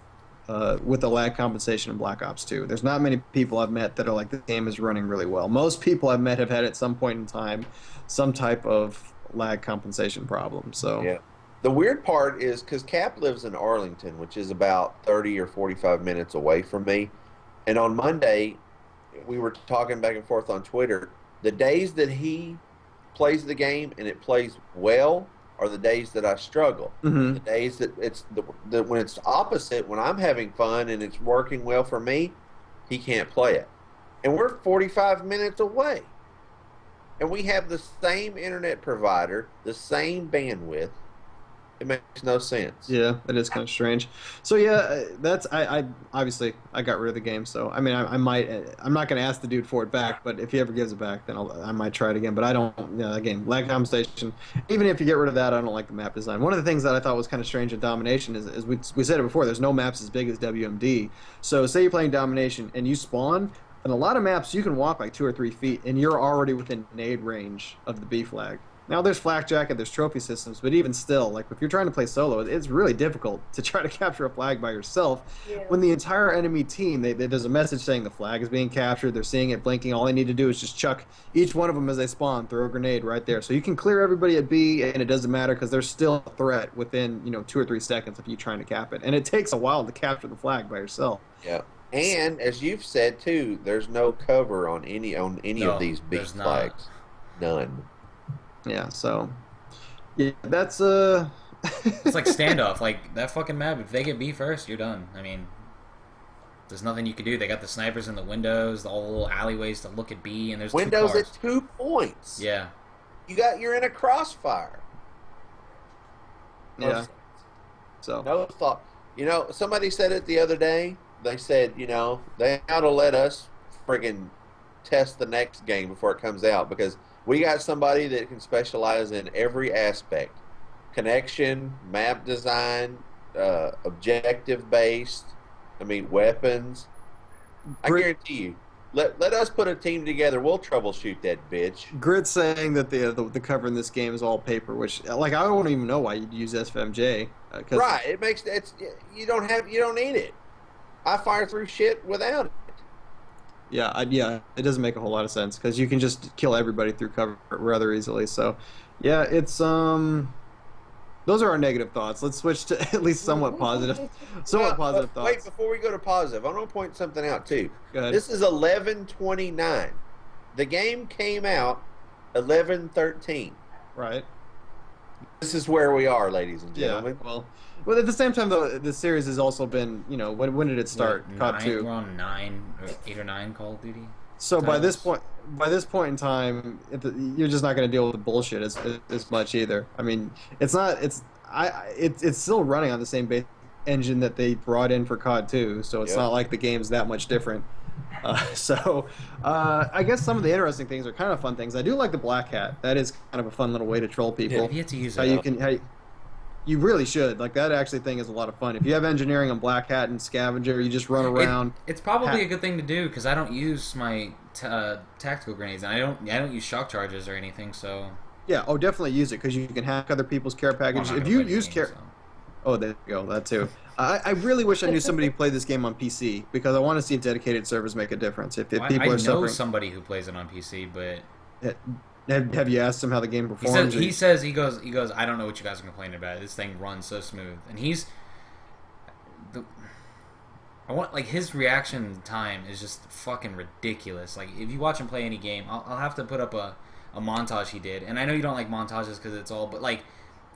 the lag compensation in Black Ops 2. There's not many people I've met that are like, the game is running really well. Most people I've met have had at some point in time some type of lag compensation problem. So yeah. The weird part is because Cap lives in Arlington, which is about 30 or 45 minutes away from me. And on Monday, we were talking back and forth on Twitter. The days that he plays the game and it plays well are the days that I struggle. Mhm. The days that it's when it's opposite, when I'm having fun and it's working well for me, he can't play it. And we're 45 minutes away. And we have the same internet provider, the same bandwidth. It makes no sense. yeah, it is kind of strange. So yeah, that's I obviously I got rid of the game. So I mean, I'm not going to ask the dude for it back, but if he ever gives it back, then I might try it again. But I don't. Again, lag compensation. Even if you get rid of that, I don't like the map design. One of the things that I thought was kind of strange in Domination is we said it before. There's no maps as big as WMD. So say you're playing Domination and you spawn. In a lot of maps, you can walk like 2 or 3 feet, and you're already within nade range of the B flag. Now there's flak jacket, there's trophy systems, but even still, like if you're trying to play solo, it's really difficult to try to capture a flag by yourself. Yeah. When the entire enemy team, there's a message saying the flag is being captured, they're seeing it blinking. All they need to do is just chuck each one of them as they spawn, throw a grenade right there. So you can clear everybody at B, and it doesn't matter because there's still a threat within 2 or 3 seconds of you trying to cap it. And it takes a while to capture the flag by yourself. Yeah. And as you've said too, there's no cover on any No, of these big there's not. flags. None. Yeah, so yeah, that's It's like standoff. Like that fucking map. If they get B first, you're done. I mean, there's nothing you can do. They got the snipers in the windows, all the little alleyways to look at B, and there's Windows 2 at cars. 2 points. Yeah. You're in a crossfire. yeah. So No thought. Somebody said it the other day. They said, they ought to let us friggin' test the next game before it comes out because we got somebody that can specialize in every aspect: connection, map design, objective based. I mean, weapons. I guarantee you. Let us put a team together. We'll troubleshoot that bitch. Grit's saying that the cover in this game is all paper, which like I don't even know why you'd use FMJ. Right. You don't need it. I fire through shit without it. Yeah, it doesn't make a whole lot of sense because you can just kill everybody through cover rather easily. So, yeah, it's those are our negative thoughts. Let's switch to at least somewhat positive Wait, thoughts. before we go to positive, I want to point something out too. Go ahead. This is 11/29. The game came out 11/13. Right. This is where we are, ladies and Yeah. gentlemen. Well, at the same time though, the series has also been when did it start? COD 9, 2. we're on 9 or 8 or 9 Call of Duty. So by this titles. point in time, you're just not going to deal with the bullshit as much either. I mean, it's still running on the same base engine that they brought in for COD 2, so it's Yep. not like the game's that much different. I guess some of the interesting things are kind of fun things. I do like the black hat. That is kind of a fun little way to troll people. If you had to use How it, you really should. Like that actually thing is a lot of fun. If you have engineering on black hat and scavenger, you just run around. it's probably a good thing to do because I don't use my tactical grenades and I don't use shock charges or anything. So Yeah, definitely use it because you can hack other people's care well, I'm packages. not If gonna you play the use game, care, so. oh, there you go, that too. I really wish I knew somebody who played this game on PC because I want to see if dedicated servers make a difference. If Well, people I are know suffering, somebody who plays it on PC, but have you asked him how the game he performs? says he goes I don't know what you guys are complaining about. This thing runs so smooth, and I want like his reaction time is just fucking ridiculous. Like if you watch him play any game, I'll have to put up a montage he did, and I know you don't like montages because it's all, but like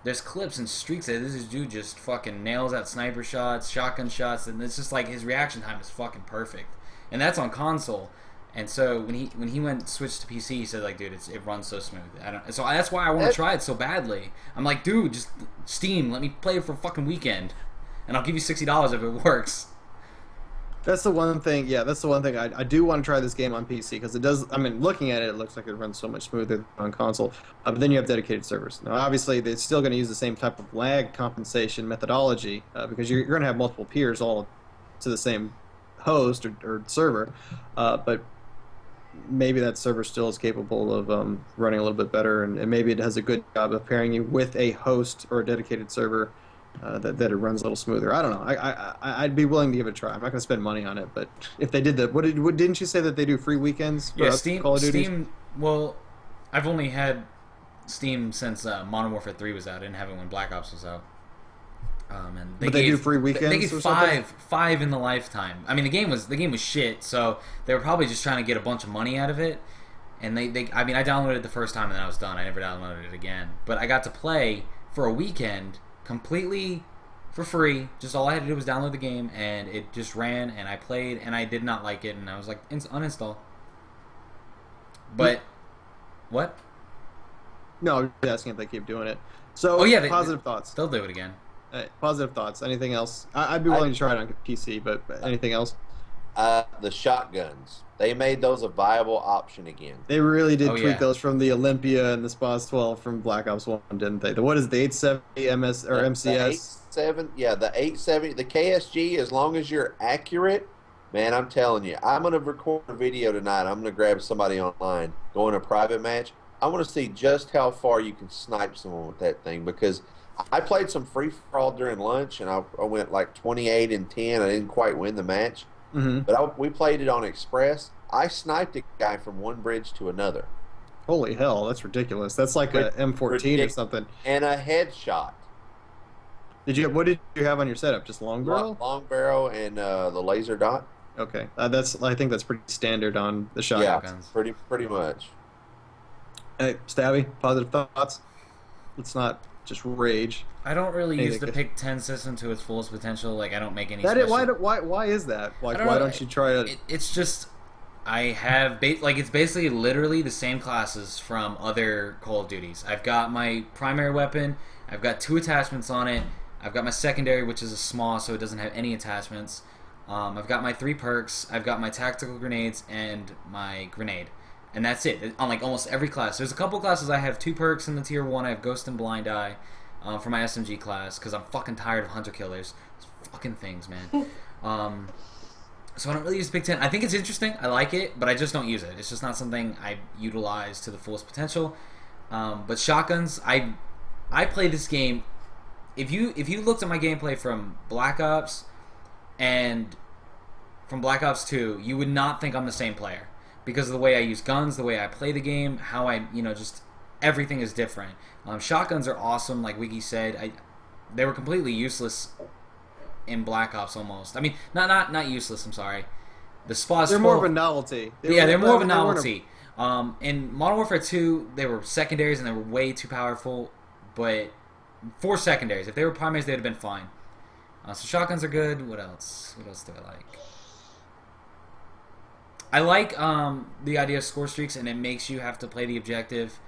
there's clips and streaks that this dude just fucking nails out sniper shots, shotgun shots, and it's just like his reaction time is fucking perfect, and that's on console. And so when he went switched to PC, he said like, dude, it runs so smooth. So that's why I want to try it so badly. I'm like, dude, just Steam, let me play it for a fucking weekend, and I'll give you $60 if it works. That's the one thing. Yeah, that's the one thing. I do want to try this game on PC because it does. I mean, looking at it, it looks like it runs so much smoother on console. But then you have dedicated servers. Now, obviously, they're still going to use the same type of lag compensation methodology because you're going to have multiple peers all to the same host or server. But maybe that server still is capable of running a little bit better, and maybe it has a good job of pairing you with a host or a dedicated server. That it runs a little smoother. I don't know. I'd be willing to give it a try. I'm not going to spend money on it, but if they did that, didn't you say that they do free weekends for Call of Duty? Steam. Well, I've only had Steam since Modern Warfare 3 was out. I didn't have it when Black Ops was out. And But they do free weekends They gave or something? five in the lifetime. I mean, the game was shit, so they were probably just trying to get a bunch of money out of it. And I downloaded it the first time and then I was done. I never downloaded it again. But I got to play for a weekend completely for free. Just all I had to do was download the game, and it just ran, and I played, and I did not like it, and I was like, uninstall. But what? No, I'm just asking if they keep doing it. So, Oh yeah, positive thoughts. They'll do it again. Positive thoughts. Anything else? I'd be willing to try it on PC, but anything else? The shotguns. They made those a viable option again. They really did Oh, tweak yeah. those from the Olympia and the Spaz 12 from Black Ops 1, didn't they? What is it, the 870 MS or MCS? The 870, the KSG, as long as you're accurate, man, I'm telling you, I'm going to record a video tonight. I'm going to grab somebody online, go in a private match. I want to see just how far you can snipe someone with that thing, because I played some free for all during lunch, and I went like 28-10. I didn't quite win the match, but we played it on Express. I sniped a guy from one bridge to another. Holy hell, that's ridiculous. That's like a M14 or something. And a headshot. What did you have on your setup? Just long barrel? Long barrel and the laser dot. Okay, I think that's pretty standard on the shotguns. Yeah, pretty much. Hey, Stabby, positive thoughts? Let's not just rage. I don't really use the Pick 10 system to its fullest potential. Like, I don't make any. Why is that? Like, why don't you try to? It's just I have it's basically literally the same classes from other Call of Duties. I've got my primary weapon. I've got 2 attachments on it. I've got my secondary, which is a small, so it doesn't have any attachments. I've got my 3 perks. I've got my tactical grenades and my grenade. And that's it, on like almost every class. There's a couple classes I have 2 perks in the tier 1. I have Ghost and Blind Eye for my SMG class, because I'm fucking tired of hunter killers. Those fucking things, man. So I don't really use Pick 10. I think it's interesting. I like it, but I just don't use it. It's just not something I utilize to the fullest potential. But shotguns, I play this game. If you looked at my gameplay from Black Ops and from Black Ops 2, you would not think I'm the same player, because of the way I use guns, the way I play the game, how I, just everything is different. Shotguns are awesome, like Wiggy said. They were completely useless in Black Ops almost. I mean, not useless. I'm sorry. The SPAS. They're more of a novelty. They're more of a novelty. In Modern Warfare 2, they were secondaries and they were way too powerful. But for secondaries, if they were primaries, they'd have been fine. So shotguns are good. What else? What else do I like? I like the idea of score streaks, and it makes you have to play the objective.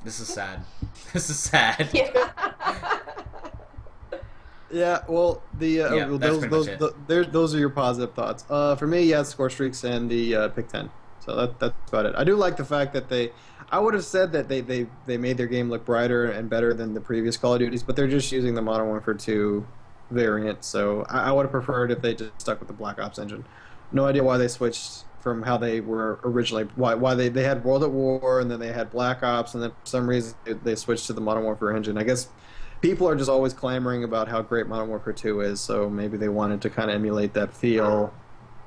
This is sad. This is sad. Yeah. Yeah, well, those are your positive thoughts. For me, yeah, score streaks and the Pick 10. So that's about it. I do like the fact that I would have said that they made their game look brighter and better than the previous Call of Duties, but they're just using the Modern Warfare 2 variant. So I would have preferred if they just stuck with the Black Ops engine. No idea why they switched from how they were originally. Why they had World at War and then they had Black Ops, and then for some reason they switched to the Modern Warfare engine. I guess people are just always clamoring about how great Modern Warfare 2 is, so maybe they wanted to kind of emulate that feel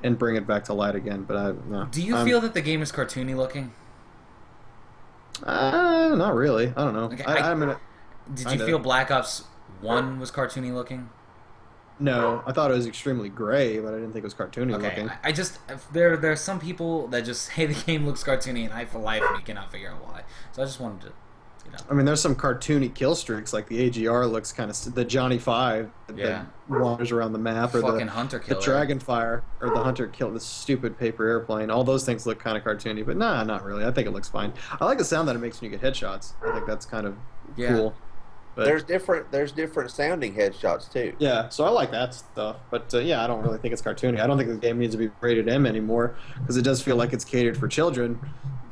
and bring it back to light again. But no. Do you feel that the game is cartoony looking? Not really. I don't know. Okay, did you feel Black Ops 1 was cartoony looking? No, I thought it was extremely gray, but I didn't think it was cartoony looking. I just there are some people that just say the game looks cartoony, and I for life me cannot figure out why. So I just wanted to, I mean, there's some cartoony kill streaks, like the AGR looks kind of the Johnny 5 that wanders around the map, or fucking Hunter Killer, the Dragonfire, or the Hunter Kill, the stupid paper airplane. All those things look kind of cartoony, but nah, not really. I think it looks fine. I like the sound that it makes when you get headshots. I think that's kind of cool. But there's different sounding headshots too. Yeah, so I like that stuff. But yeah, I don't really think it's cartoony. I don't think the game needs to be rated M anymore, because it does feel like it's catered for children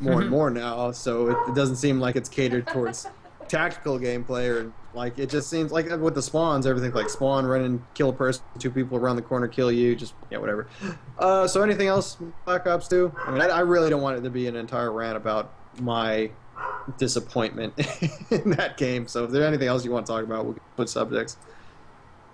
more and more now. So it doesn't seem like it's catered towards tactical gameplay, or like it just seems like with the spawns, everything's like spawn, run and kill a person, 2 people around the corner kill you, just whatever. So anything else Black Ops 2? I mean, I really don't want it to be an entire rant about my disappointment in that game. So if there's anything else you want to talk about, we can put subjects.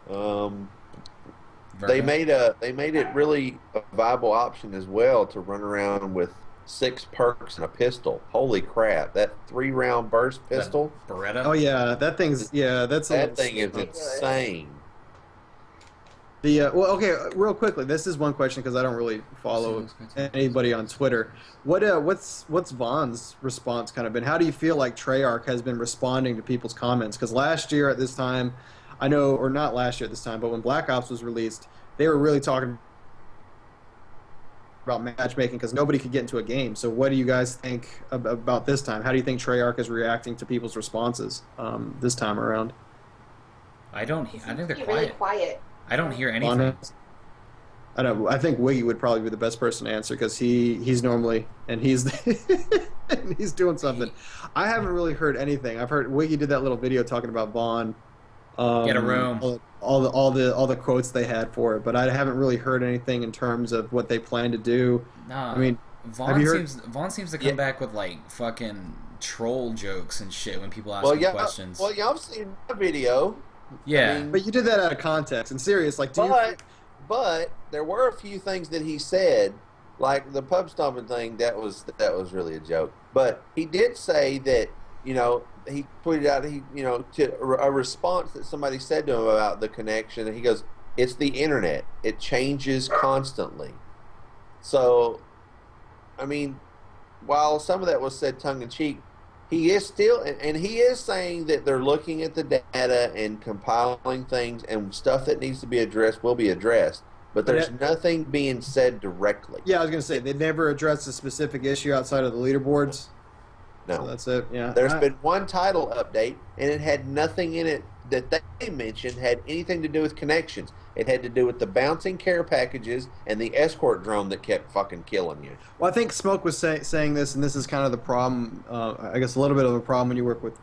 They made it really a viable option as well to run around with 6 perks and a pistol. Holy crap! That 3-round burst pistol. That Beretta. Oh yeah, that thing's that thing is insane. Well, okay, real quickly, this is one question because I don't really follow anybody on Twitter. What's Vaughn's response kind of been? How do you feel like Treyarch has been responding to people's comments? Because last year at this time, I know, or not last year at this time, but when Black Ops was released, they were really talking about matchmaking because nobody could get into a game. So what do you guys think about this time? How do you think Treyarch is reacting to people's responses this time around? I think they're quiet. Really quiet. I don't hear anything. I think Wiggy would probably be the best person to answer because he's normally and he's he's doing something. I haven't really heard anything. I've heard Wiggy did that little video talking about Vaughn Get a room. All the quotes they had for it, but I haven't really heard anything in terms of what they plan to do. Nah, I mean, Vaughn seems to come back with like fucking troll jokes and shit when people ask him questions. Well, y'all seen the video. Yeah, I mean, but you did that out of context and serious. Like, but there were a few things that he said, like the pub stomping thing. That was really a joke. But he did say that, you know, he tweeted out, to a response that somebody said to him about the connection, and he goes, "It's the internet. It changes constantly." So, I mean, while some of that was said tongue in cheek, he is still, and he is saying that they're looking at the data and compiling things, and stuff that needs to be addressed will be addressed. But there's nothing being said directly. Yeah, I was going to say, they never addressed a specific issue outside of the leaderboards. No. So that's it, yeah. There's been one title update, and it had nothing in it that they mentioned had anything to do with connections. It had to do with the bouncing care packages and the escort drone that kept fucking killing you. Well, I think Smoke was saying this, and this is kind of the problem, I guess a little bit of a problem when you work with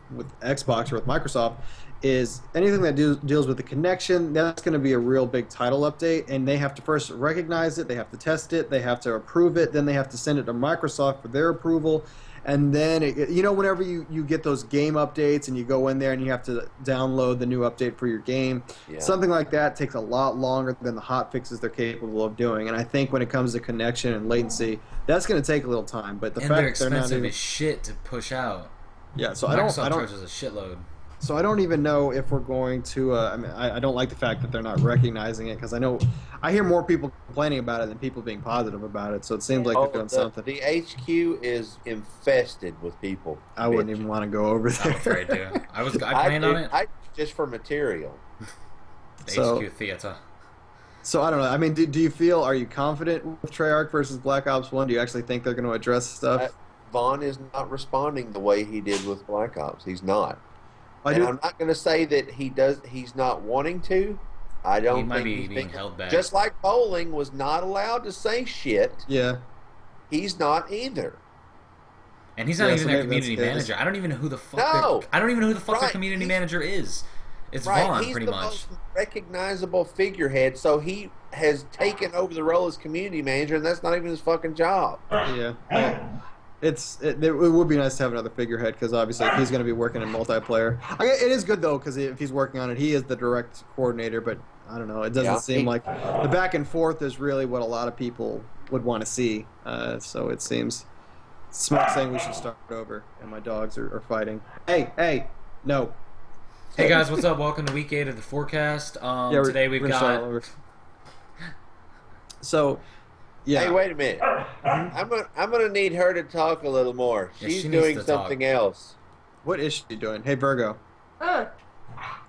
Xbox or with Microsoft, is anything that deals with the connection, that's going to be a real big title update, and they have to first recognize it, they have to test it, they have to approve it, then they have to send it to Microsoft for their approval. And then, whenever you get those game updates and you go in there and you have to download the new update for your game, something like that takes a lot longer than the hot fixes they're capable of doing. And I think when it comes to connection and latency, that's going to take a little time. But the fact they're that expensive as shit to push out. Yeah, so Microsoft charges a shitload. So I don't even know if we're going to. I don't like the fact that they're not recognizing it, because I hear more people complaining about it than people being positive about it. So it seems like they're doing something. The HQ is infested with people. I wouldn't even want to go over there. I'm afraid to. I planned on it. Just for material. The HQ theater. So I don't know. I mean, do you feel? Are you confident with Treyarch versus Black Ops 1? Do you actually think they're going to address stuff? Vaughn is not responding the way he did with Black Ops. He's not. I'm not going to say that he's not wanting to. I don't think he's being held back. Just like Bowling was not allowed to say shit. Yeah. He's not either. And he's not even their community manager. I don't even know who the fuck. I don't even know who the fuck their community manager is. It's Vaughn, pretty much. He's the most recognizable figurehead, so he has taken over the role as community manager, and that's not even his fucking job. Yeah. It would be nice to have another figurehead, because obviously if he's going to be working in multiplayer, it is good though, because if he's working on it, he is the direct coordinator. But I don't know, it doesn't seem like the back and forth is really what a lot of people would want to see. So it seems Smoke saying we should start over, and my dogs are fighting. Hey, no. Hey guys, what's up? Welcome to week 8 of the forecast. Today we've got. So. Yeah. Hey, wait a minute. I'm gonna need her to talk a little more. She's doing something else. What is she doing? Hey, Virgo.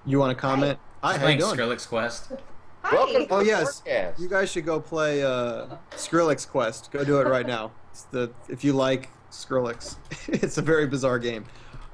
You want to comment? Hi. Playing Skrillex Quest. Hi. Welcome to the yes. Forecast. You guys should go play Skrillex Quest. Go do it right now. If you like Skrillex, it's a very bizarre game.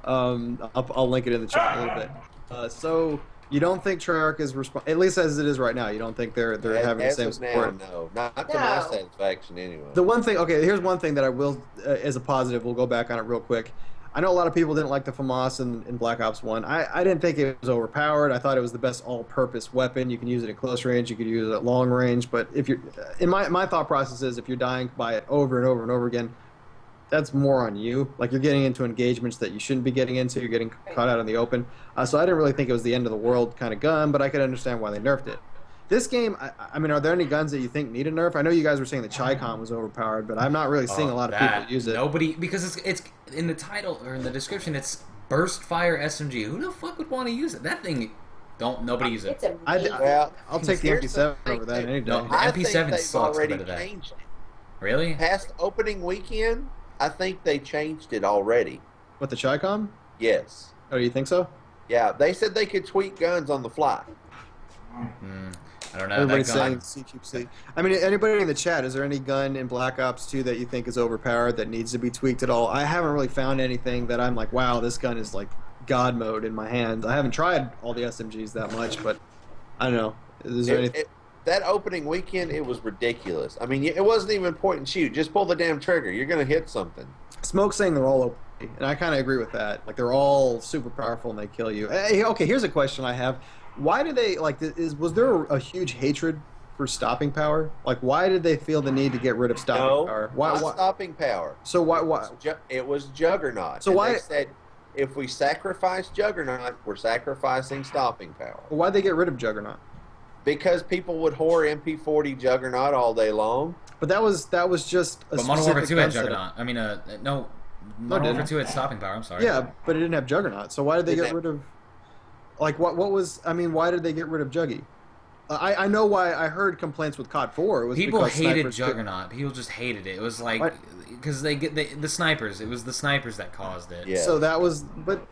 I'll link it in the chat a little bit. So. You don't think Treyarch is at least as it is right now? You don't think they're having the same support? No, not to my satisfaction anyway. The one thing, here's one thing that I will, as a positive, we'll go back on it real quick. I know a lot of people didn't like the FAMAS in Black Ops 1. I didn't think it was overpowered. I thought it was the best all-purpose weapon. You can use it at close range, you could use it at long range. But if you're, in my thought process is, if you're dying by it over and over and over again, that's more on you. Like, you're getting into engagements that you shouldn't be getting into. You're getting caught out in the open. So I didn't really think it was the end of the world kind of gun, but I could understand why they nerfed it. This game, I mean, are there any guns that you think need a nerf? I know you guys were saying the Chicom was overpowered, but I'm not really seeing a lot of people use it. Nobody, because it's in the title or in the description, it's Burst Fire SMG. Who the fuck would want to use it? That thing, nobody use it. I'll take the MP7 over that any day. No, the MP7 sucks compared to that. Changed it. Really? Past opening weekend, I think they changed it already. What, the Chicom? Yes. Oh, you think so? Yeah, they said they could tweak guns on the fly. I don't know. Everybody's saying CQC. I mean, anybody in the chat, is there any gun in Black Ops 2 that you think is overpowered that needs to be tweaked at all? I haven't really found anything that I'm like, wow, this gun is like God mode in my hands. I haven't tried all the SMGs that much, but I don't know. Is there anything? That opening weekend, it was ridiculous. I mean, it wasn't even point and shoot. Just pull the damn trigger. You're going to hit something. Smoke's saying they're all and I kind of agree with that. Like they're all super powerful and they kill you. Hey, okay, here's a question I have: why do they like? Was there a huge hatred for stopping power? Like, why did they feel the need to get rid of stopping No, power? not stopping power. So why? It was Juggernaut. So and why? They said if we sacrifice Juggernaut, we're sacrificing stopping power. Why'd they get rid of Juggernaut? Because people would whore MP40 Juggernaut all day long. But that was just a But Modern Warfare specific 2 had gun setup. Juggernaut. I mean, no, Modern Warfare 2 had stopping power. I'm sorry. Yeah, but it didn't have Juggernaut. So why did they Didn't get rid of? Like what was? I mean, why did they get rid of Juggy? I know why. I heard complaints with COD 4. It was People because hated snipers Juggernaut. People just hated it. It was like What? because the snipers. It was the snipers that caused it. Yeah. So that was, but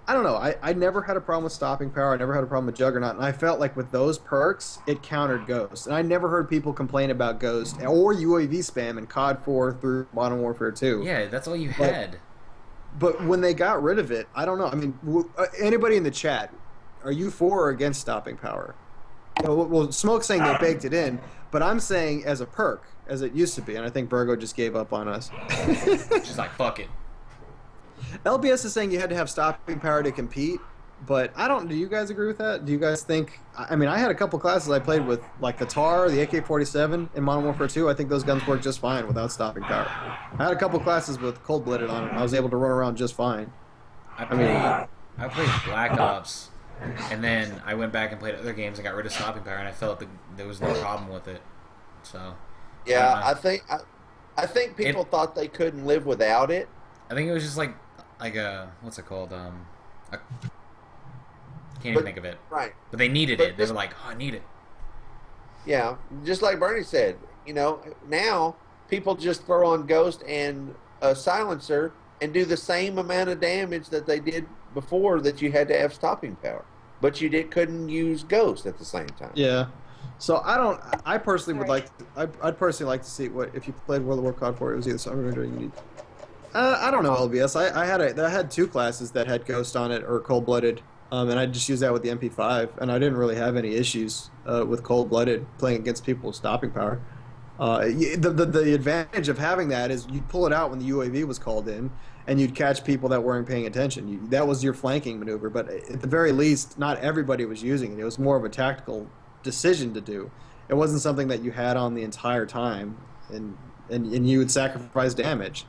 I don't know. I never had a problem with stopping power. I never had a problem with Juggernaut, and I felt like with those perks, it countered Ghost. And I never heard people complain about Ghost or UAV spam in COD 4 through Modern Warfare 2. Yeah, that's all you But- had. But when they got rid of it, I don't know. I mean, anybody in the chat, are you for or against stopping power? Well, Smoke's saying they baked it in, but I'm saying as a perk, as it used to be, and I think Virgo just gave up on us. Just like fuck it. LBS is saying you had to have stopping power to compete, but I don't. Do you guys agree with that? Do you guys think? I mean, I had a couple classes I played with, like the TAR, the AK-47, in Modern Warfare 2. I think those guns work just fine without stopping power. I had a couple classes with cold-blooded on it. And I was able to run around just fine. I played Black Ops, and then I went back and played other games and got rid of stopping power, and I felt that there was no problem with it. So Yeah, I think people thought they couldn't live without it. I think it was just like a what's it called? I can't even think of it. Right. But they needed But it. They were like, oh, I need it. Yeah, just like Bernie said, now people just throw on Ghost and a silencer and do the same amount of damage that they did before that you had to have stopping power. But you couldn't use Ghost at the same time. Yeah. So I personally would like. I'd personally like to see what if you played World of Warcraft 4. It was either summer or you need. I don't know LBS. I had two classes that had Ghost on it or Cold Blooded, and I just used that with the MP5, and I didn't really have any issues with Cold Blooded playing against people with stopping power. The advantage of having that is you'd pull it out when the UAV was called in, and you'd catch people that weren't paying attention. That was your flanking maneuver, but at the very least, not everybody was using it. It was more of a tactical decision to do. It wasn't something that you had on the entire time, and you would sacrifice damage.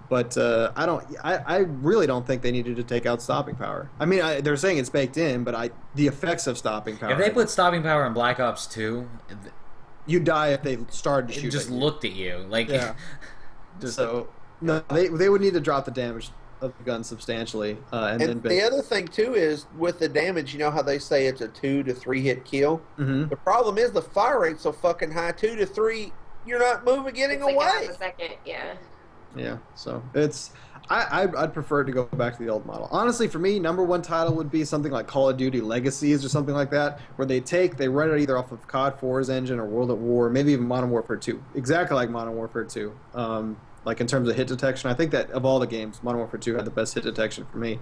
But I really don't think they needed to take out stopping power. I mean, they're saying it's baked in, but the effects of stopping power. If they put stopping power in Black Ops 2, you die if they started to it shoot. just at you. looked at you like. Yeah. Just So no, they would need to drop the damage of the gun substantially, and then And the other thing too is with the damage, you know how they say it's a 2 to 3 hit kill. Mhm. The problem is the fire rate's so fucking high, 2 to 3. You're not moving, getting It's like away. half a second, yeah. Yeah, so it's I'd prefer to go back to the old model. Honestly, for me, number one title would be something like Call of Duty Legacies or something like that, where they run it either off of COD 4's engine or World at War, maybe even Modern Warfare 2, exactly like Modern Warfare 2. Like in terms of hit detection, I think that of all the games, Modern Warfare 2 had the best hit detection for me.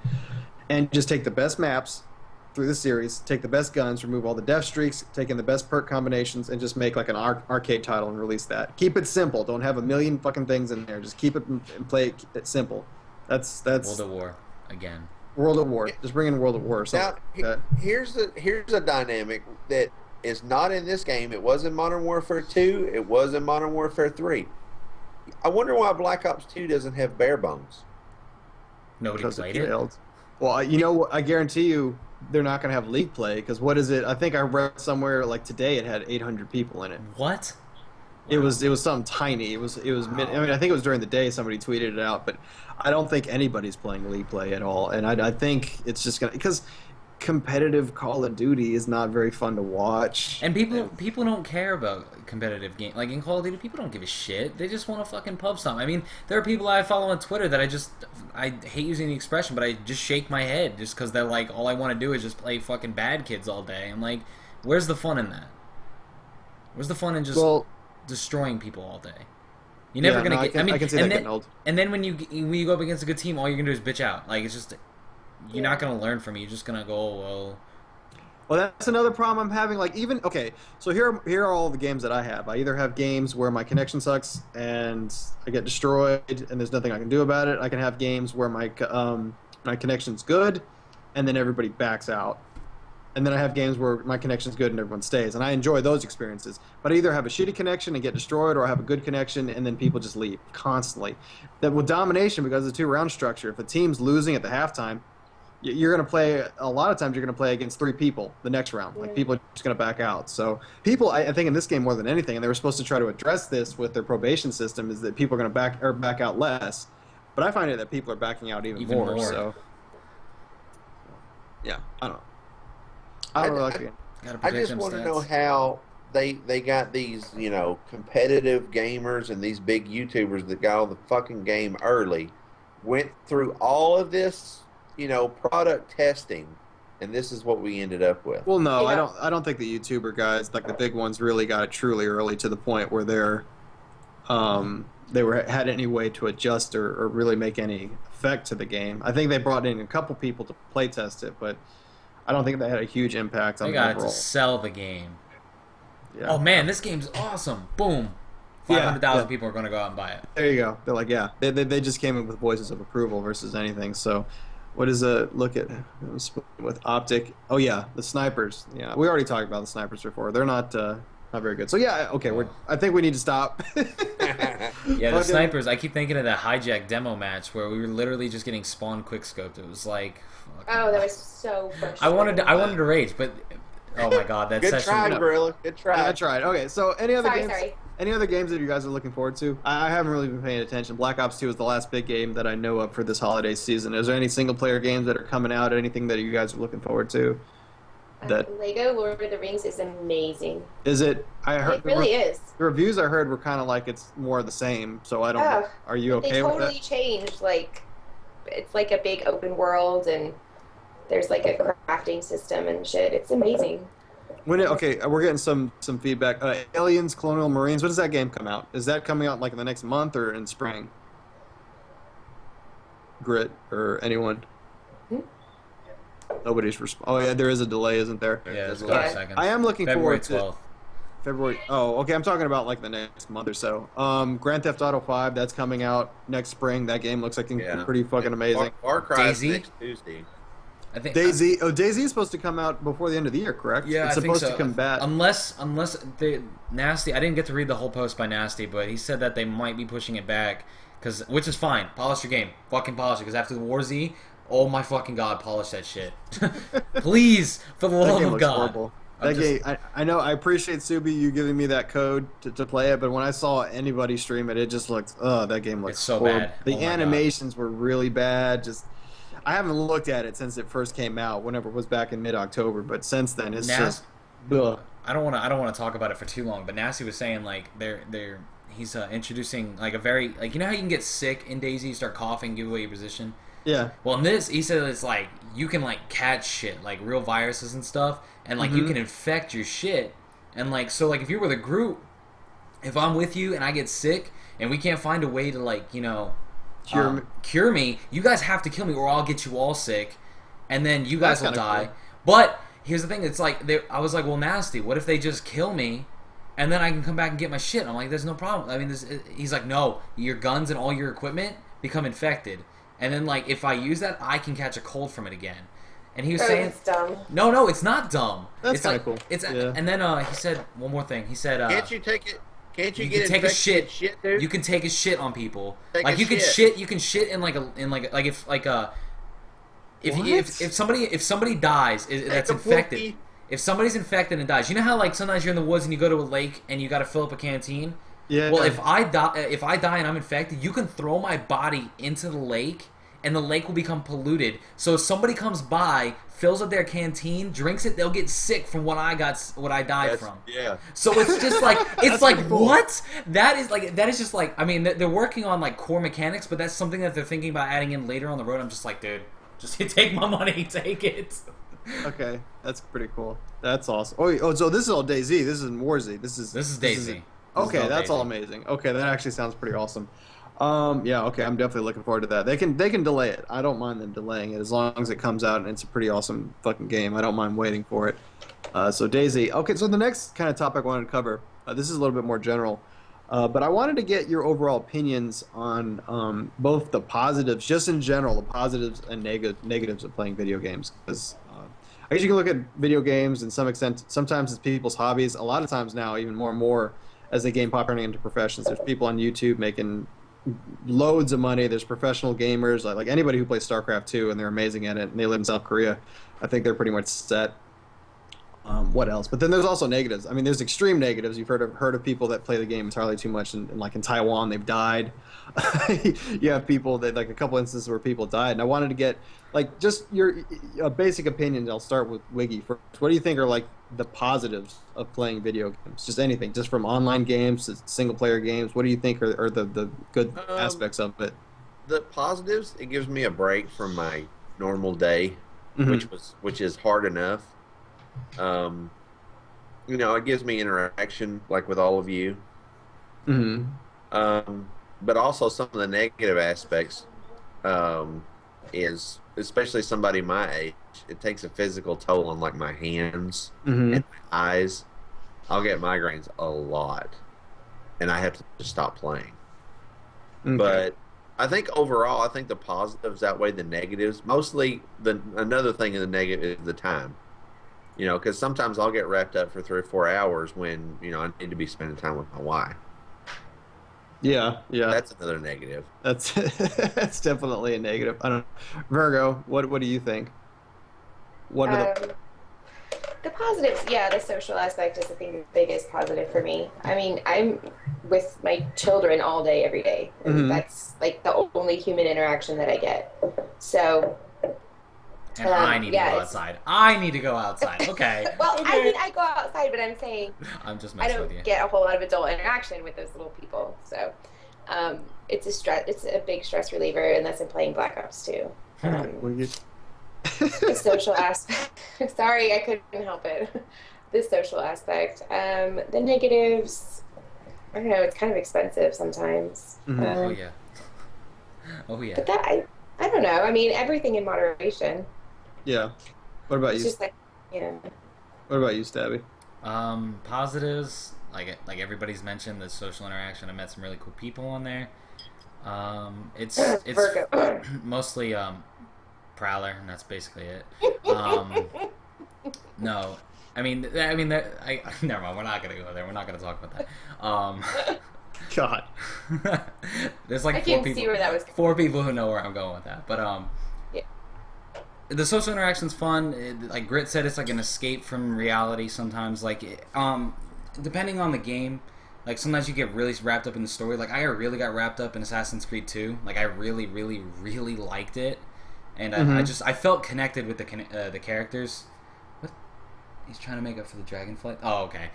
And just take the best maps through the series, take the best guns, remove all the death streaks, take in the best perk combinations, and just make like an arcade title and release that. Keep it simple. Don't have a million fucking things in there. Just keep it and play it simple. That's World of War again. World at War. Just bring in World at War or Now, something like that. here's a dynamic that is not in this game. It was in Modern Warfare 2. It was in Modern Warfare 3. I wonder why Black Ops 2 doesn't have bare bones. Nobody Because played it it. failed. Well, you know what? I guarantee you they're not going to have league play because what is it? I think I read somewhere like today it had 800 people in it. What? It was something tiny. It was I mean I think it was during the day somebody tweeted it out, but I don't think anybody's playing league play at all. And I think it's just going to because competitive Call of Duty is not very fun to watch. And people don't care about competitive game. Like in Call of Duty, people don't give a shit. They just want to fucking pub stomp. I mean, there are people I follow on Twitter that I hate using the expression, but I just shake my head just because they're like, all I want to do is just play fucking bad kids all day. I'm like, where's the fun in that? Where's the fun in just destroying people all day? You're never gonna get. I can see that getting old. And then when you go up against a good team, all you're gonna do is bitch out. Like it's just you're not gonna learn from it. You're just gonna go, oh, well. Well, that's another problem I'm having. Like, even okay, so here are all the games that I have. I either have games where my connection sucks and I get destroyed, and there's nothing I can do about it. I can have games where my connection's good, and then everybody backs out. And then I have games where my connection's good and everyone stays, and I enjoy those experiences. But I either have a shitty connection and get destroyed, or I have a good connection and then people just leave constantly. That with domination, because of the 2-round structure, if a team's losing at the halftime, you're going to play, a lot of times you're going to play against 3 people the next round. Like, people are just going to back out. So people, I think in this game more than anything, and they were supposed to try to address this with their probation system, is that people are going to back out less. But I find it that people are backing out even more. So yeah, I don't know. I don't really like the game. I just want to know how they got these, competitive gamers and these big YouTubers that got on the fucking game early, went through all of this, product testing, and this is what we ended up with. Well, no, yeah. I don't think the YouTuber guys, like the big ones, really got it truly early to the point where had any way to adjust or really make any effect to the game. I think they brought in a couple people to play test it, but I don't think that had a huge impact on the overall. They got to sell the game. Yeah. Oh man, this game's awesome! Boom, 500,000 people are going to go out and buy it. There you go. They're like, yeah, they just came in with voices of approval versus anything. So, what is a look at with Optic? Oh yeah, the snipers. Yeah, we already talked about the snipers before. They're not very good. So yeah, okay, I think we need to stop. Yeah, the snipers. I keep thinking of that hijack demo match where we were literally just getting spawn quickscoped. It was like, oh, that was so frustrating. I wanted to rage, but oh my god, that good session. Try, Gorilla. Good try. I tried. Okay, so any other games? Sorry. Any other games that you guys are looking forward to? I haven't really been paying attention. Black Ops 2 is the last big game that I know of for this holiday season. Is there any single-player games that are coming out? Anything that you guys are looking forward to? Lego Lord of the Rings is amazing. Is it? I heard it really is. The reviews I heard were kind of like it's more of the same. So I don't know. Are you okay with that? They totally changed. Like, it's like a big open world, and there's like a crafting system and shit. It's amazing. Okay, we're getting some feedback. Aliens, Colonial Marines. When does that game come out? Is that coming out like in the next month or in spring? Grit or anyone? Nobody's oh yeah, there is a delay, isn't there? Yeah, there's a lot of seconds. I am looking February forward 12th. to February. Oh, okay. I'm talking about like the next month or so. Grand Theft Auto 5. That's coming out next spring. That game looks like pretty fucking amazing. Far Cry DayZ? next Tuesday. I think DayZ. DayZ is supposed to come out before the end of the year, correct? Yeah, it's I think supposed so. to combat. Unless Nasty. I didn't get to read the whole post by Nasty, but he said that they might be pushing it back, which is fine. Polish your game, fucking polish it. Because after the War Z, oh my fucking god, polish that shit, please, for the love of God. Horrible. That game, I know. I appreciate Subi you giving me that code to play it, but when I saw anybody stream it, it just looked. Oh, that game looks so horrible. bad. The animations were really bad. I haven't looked at it since it first came out, whenever it was back in mid-October. But since then, it's just. Ugh. I don't want to talk about it for too long. But Nasty was saying like he's introducing like a very like how you can get sick in DayZ, start coughing, give away your position. Yeah. Well, in this, he said it's like you can like catch shit like real viruses and stuff, and like you can infect your shit, and like so like if you're with a group, if I'm with you and I get sick and we can't find a way to like cure me, you guys have to kill me or I'll get you all sick, and then you guys will die. Cool. But here's the thing: it's like I was like, well, Nasty, what if they just kill me? And then I can come back and get my shit. I'm like, there's no problem. I mean, he's like, no, your guns and all your equipment become infected. And then, like, if I use that, I can catch a cold from it again. And he was saying, it's dumb. No, it's not dumb. That's kind of cool. And then he said one more thing. He said, can't you take it? Can't you can get take a shit, dude? You can take a shit on people. Take you can shit. You can shit in if somebody dies that's infected. If somebody's infected and dies, you know how like sometimes you're in the woods and you go to a lake and you got to fill up a canteen. Yeah. Well, if I die and I'm infected, you can throw my body into the lake, and the lake will become polluted. So if somebody comes by, fills up their canteen, drinks it, they'll get sick from what I died from. Yeah. So it's just like it's like cool. what? That is just like I mean they're working on like core mechanics, but that's something that they're thinking about adding in later on the road. I'm just like, dude, just take my money, take it. Okay, that's pretty cool. That's awesome. Oh, so this is all DayZ. This isn't War Z. This is DayZ. Okay, that's all amazing. Okay, that actually sounds pretty awesome. Yeah, okay. I'm definitely looking forward to that. They can delay it. I don't mind them delaying it as long as it comes out and it's a pretty awesome fucking game. I don't mind waiting for it. So Daisy. Okay, so the next kind of topic I wanted to cover. This is a little bit more general, but I wanted to get your overall opinions on both the positives, just in general, the positives and negatives of playing video games. Because I guess you can look at video games in some extent. Sometimes it's people's hobbies. A lot of times now, even more and more, as they gain popularity into professions. There's people on YouTube making loads of money. There's professional gamers, like anybody who plays StarCraft 2, and they're amazing at it, and they live in South Korea. I think they're pretty much set. What else? But then there's also negatives. I mean, there's extreme negatives. You've heard of people that play the game entirely too much, and like in Taiwan, they've died. You have people that, like, a couple instances where people died, and I wanted to get like just your basic opinion. I'll start with Wiggy first. What do you think are like the positives of playing video games? Just anything, just from online games to single player games. What do you think are the good aspects of it? The positives, it gives me a break from my normal day, Mhm. which is hard enough. You know, it gives me interaction, like with all of you. Mm-hmm. But also some of the negative aspects is, especially somebody my age, it takes a physical toll on like my hands Mm-hmm. and my eyes. I'll get migraines a lot, and I have to just stop playing. Okay. But I think overall, I think the positives outweigh the negatives. Mostly, another thing in the negative is the time. You know, because sometimes I'll get wrapped up for 3 or 4 hours when, you know, I need to be spending time with my wife. Yeah. That's another negative. That's that's definitely a negative. I don't know. Virgo, what do you think? What are The positives, yeah, the social aspect is, I think, the biggest positive for me. I mean, I'm with my children all day, every day. And Mhm. that's like the only human interaction that I get. So, And I need to yeah, go it's- outside. I need to go outside. Okay. well, I Okay. mean, I go outside, but I'm saying I'm just I messing with you. don't get a whole lot of adult interaction with those little people. So, it's a stress. It's a big stress reliever, and that's in playing Black Ops 2. The social aspect. Sorry, I couldn't help it. The social aspect. The negatives. I don't know. It's kind of expensive sometimes. Mhm. Oh yeah. Oh yeah. But that I don't know. I mean, everything in moderation. Yeah. What about It's you? just like, yeah. What about you, Stabby? Positives, like everybody's mentioned, the social interaction. I met some really cool people on there. It's Virgo. mostly Prowler, and that's basically it. No, I mean that I never mind. We're not gonna go there. We're not gonna talk about that. God. There's like I four can people. see where that was. Four people who know where I'm going with that, but Yeah. the social interaction's fun. Like Grit said, it's like an escape from reality sometimes. Like, depending on the game, like sometimes you get really wrapped up in the story. Like I really got wrapped up in Assassin's Creed 2. Like I really, really, really liked it, and I felt connected with the characters. What? He's trying to make up for the dragonflight. Oh, okay.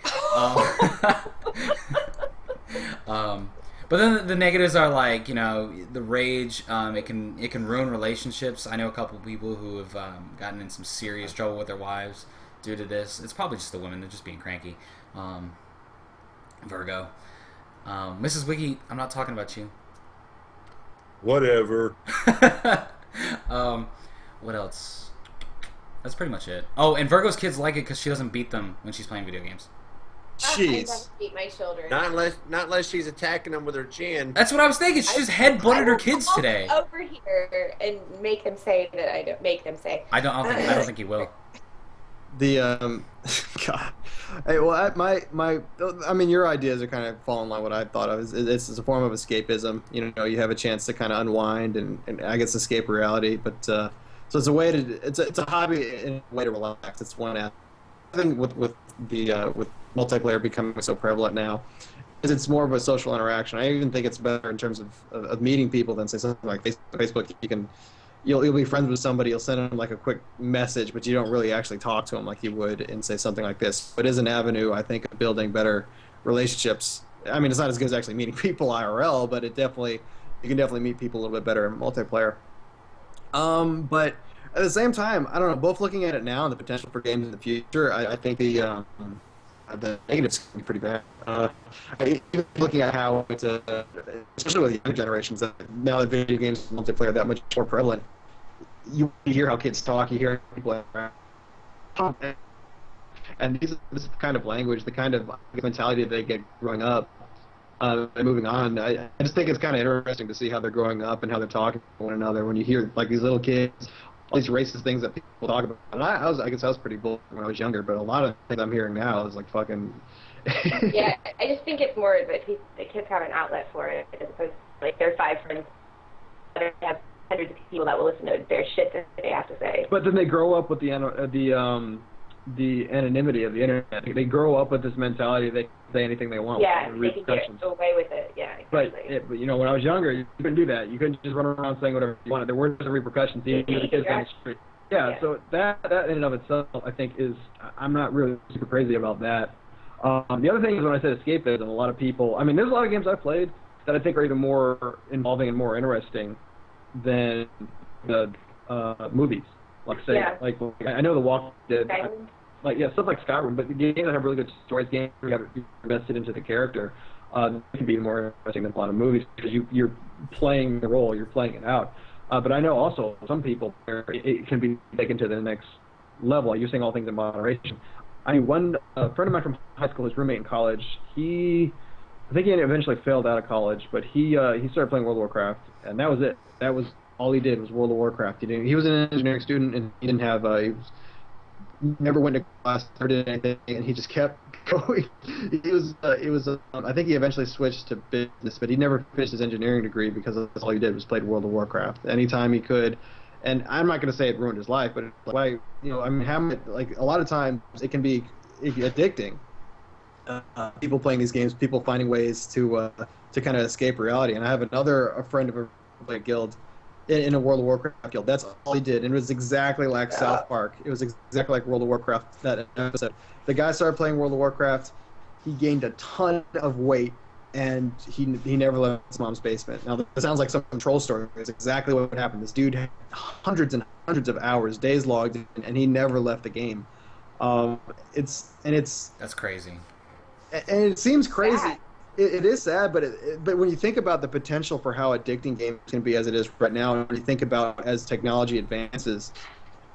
But then the negatives are like, you know, the rage. It can ruin relationships. I know a couple people who have gotten in some serious trouble with their wives due to this. It's probably just the women; they're just being cranky. Virgo, Mrs. Wiggy, I'm not talking about you. Whatever. What else? That's pretty much it. Oh, and Virgo's kids like it because she doesn't beat them when she's playing video games. I Jeez. never beat my children. Not unless she's attacking them with her chin. That's what I was thinking. She just head-butted her kids walk today. over here and make them say that I don't make them say. I don't think you will. The God. Hey, well, I mean, your ideas are kind of fall in line with what I thought of. It's a form of escapism. You know, you have a chance to kind of unwind and I guess escape reality. But so it's a way to it's a hobby and a way to relax. It's one aspect. I think with multiplayer becoming so prevalent now, is it's more of a social interaction. I even think it's better in terms of meeting people than say something like Facebook. You'll be friends with somebody, you'll send them like a quick message, but you don't really actually talk to them like you would in say something like this. It is an avenue, I think, of building better relationships. I mean, it's not as good as actually meeting people IRL, but you can definitely meet people a little bit better in multiplayer. But at the same time, I don't know. Both looking at it now and the potential for games in the future, I think the negatives can be pretty bad. Even looking at how it's especially with the younger generations, now that video games multiplayer are that much more prevalent, you hear how kids talk, you hear people talk, and this kind of language, the kind of mentality they get growing up, and moving on. I just think it's kind of interesting to see how they're growing up and how they're talking to one another. When you hear like these little kids, all these racist things that people talk about. And I guess I was pretty bull when I was younger, but a lot of things I'm hearing now is like fucking. Yeah, I just think it's more that the kids have an outlet for it, as opposed to like their 5 friends that have hundreds of people that will listen to their shit that they have to say. But then they grow up with the anonymity of the internet. They grow up with this mentality they can say anything they want. Yeah, they can get away with it. Yeah, exactly. But you know, when I was younger, you couldn't do that. You couldn't just run around saying whatever you wanted. There were the repercussions. Even the kids on the street. Yeah, so that in and of itself, I think is, I'm not really super crazy about that. The other thing is when I said escapism, a lot of people, I mean, there's a lot of games I've played that I think are even more involving and more interesting than the movies. Like say, like I know The Walking Dead, like stuff like Skyrim, but the games that have really good stories, games where you have invested into the character, can be more interesting than a lot of movies because you're playing the role, you're playing it out. But I know also some people, it can be taken to the next level. You're saying all things in moderation. I mean, one friend of mine from high school, his roommate in college, I think he eventually failed out of college, but he started playing World of Warcraft, and that was it. That was all he did was World of Warcraft. He was an engineering student, and he didn't have he never went to class or did anything, and he just kept going. I think he eventually switched to business, but he never finished his engineering degree because that's all he did was played World of Warcraft anytime he could. And I'm not going to say it ruined his life, but why? You know, I mean, like a lot of times it can be addicting. People playing these games, people finding ways to kind of escape reality. And I have a friend of a guild in a World of Warcraft guild. That's all he did, and it was exactly like South Park. It was exactly like World of Warcraft. That episode, the guy started playing World of Warcraft. He gained a ton of weight, and he never left his mom's basement. Now that sounds like some troll story. It's exactly what happened. This dude had hundreds and hundreds of hours, days logged, and he never left the game. That's crazy. And it seems crazy. It is sad, but when you think about the potential for how addicting games can be as it is right now, and you think about as technology advances,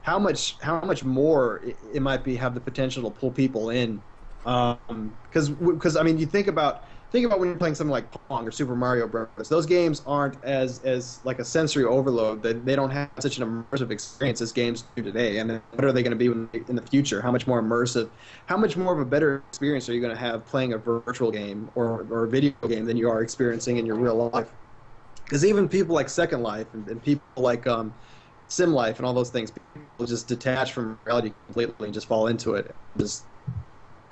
how much more it might have the potential to pull people in. Because I mean, you think about when you're playing something like Pong or Super Mario Bros. Those games aren't as like a sensory overload. They don't have such an immersive experience as games do today. And then what are they going to be in the future? How much more immersive? How much more of a better experience are you going to have playing a virtual game or a video game than you are experiencing in your real life? Because even people like Second Life and people like Sim Life and all those things, people just detach from reality completely and just fall into it.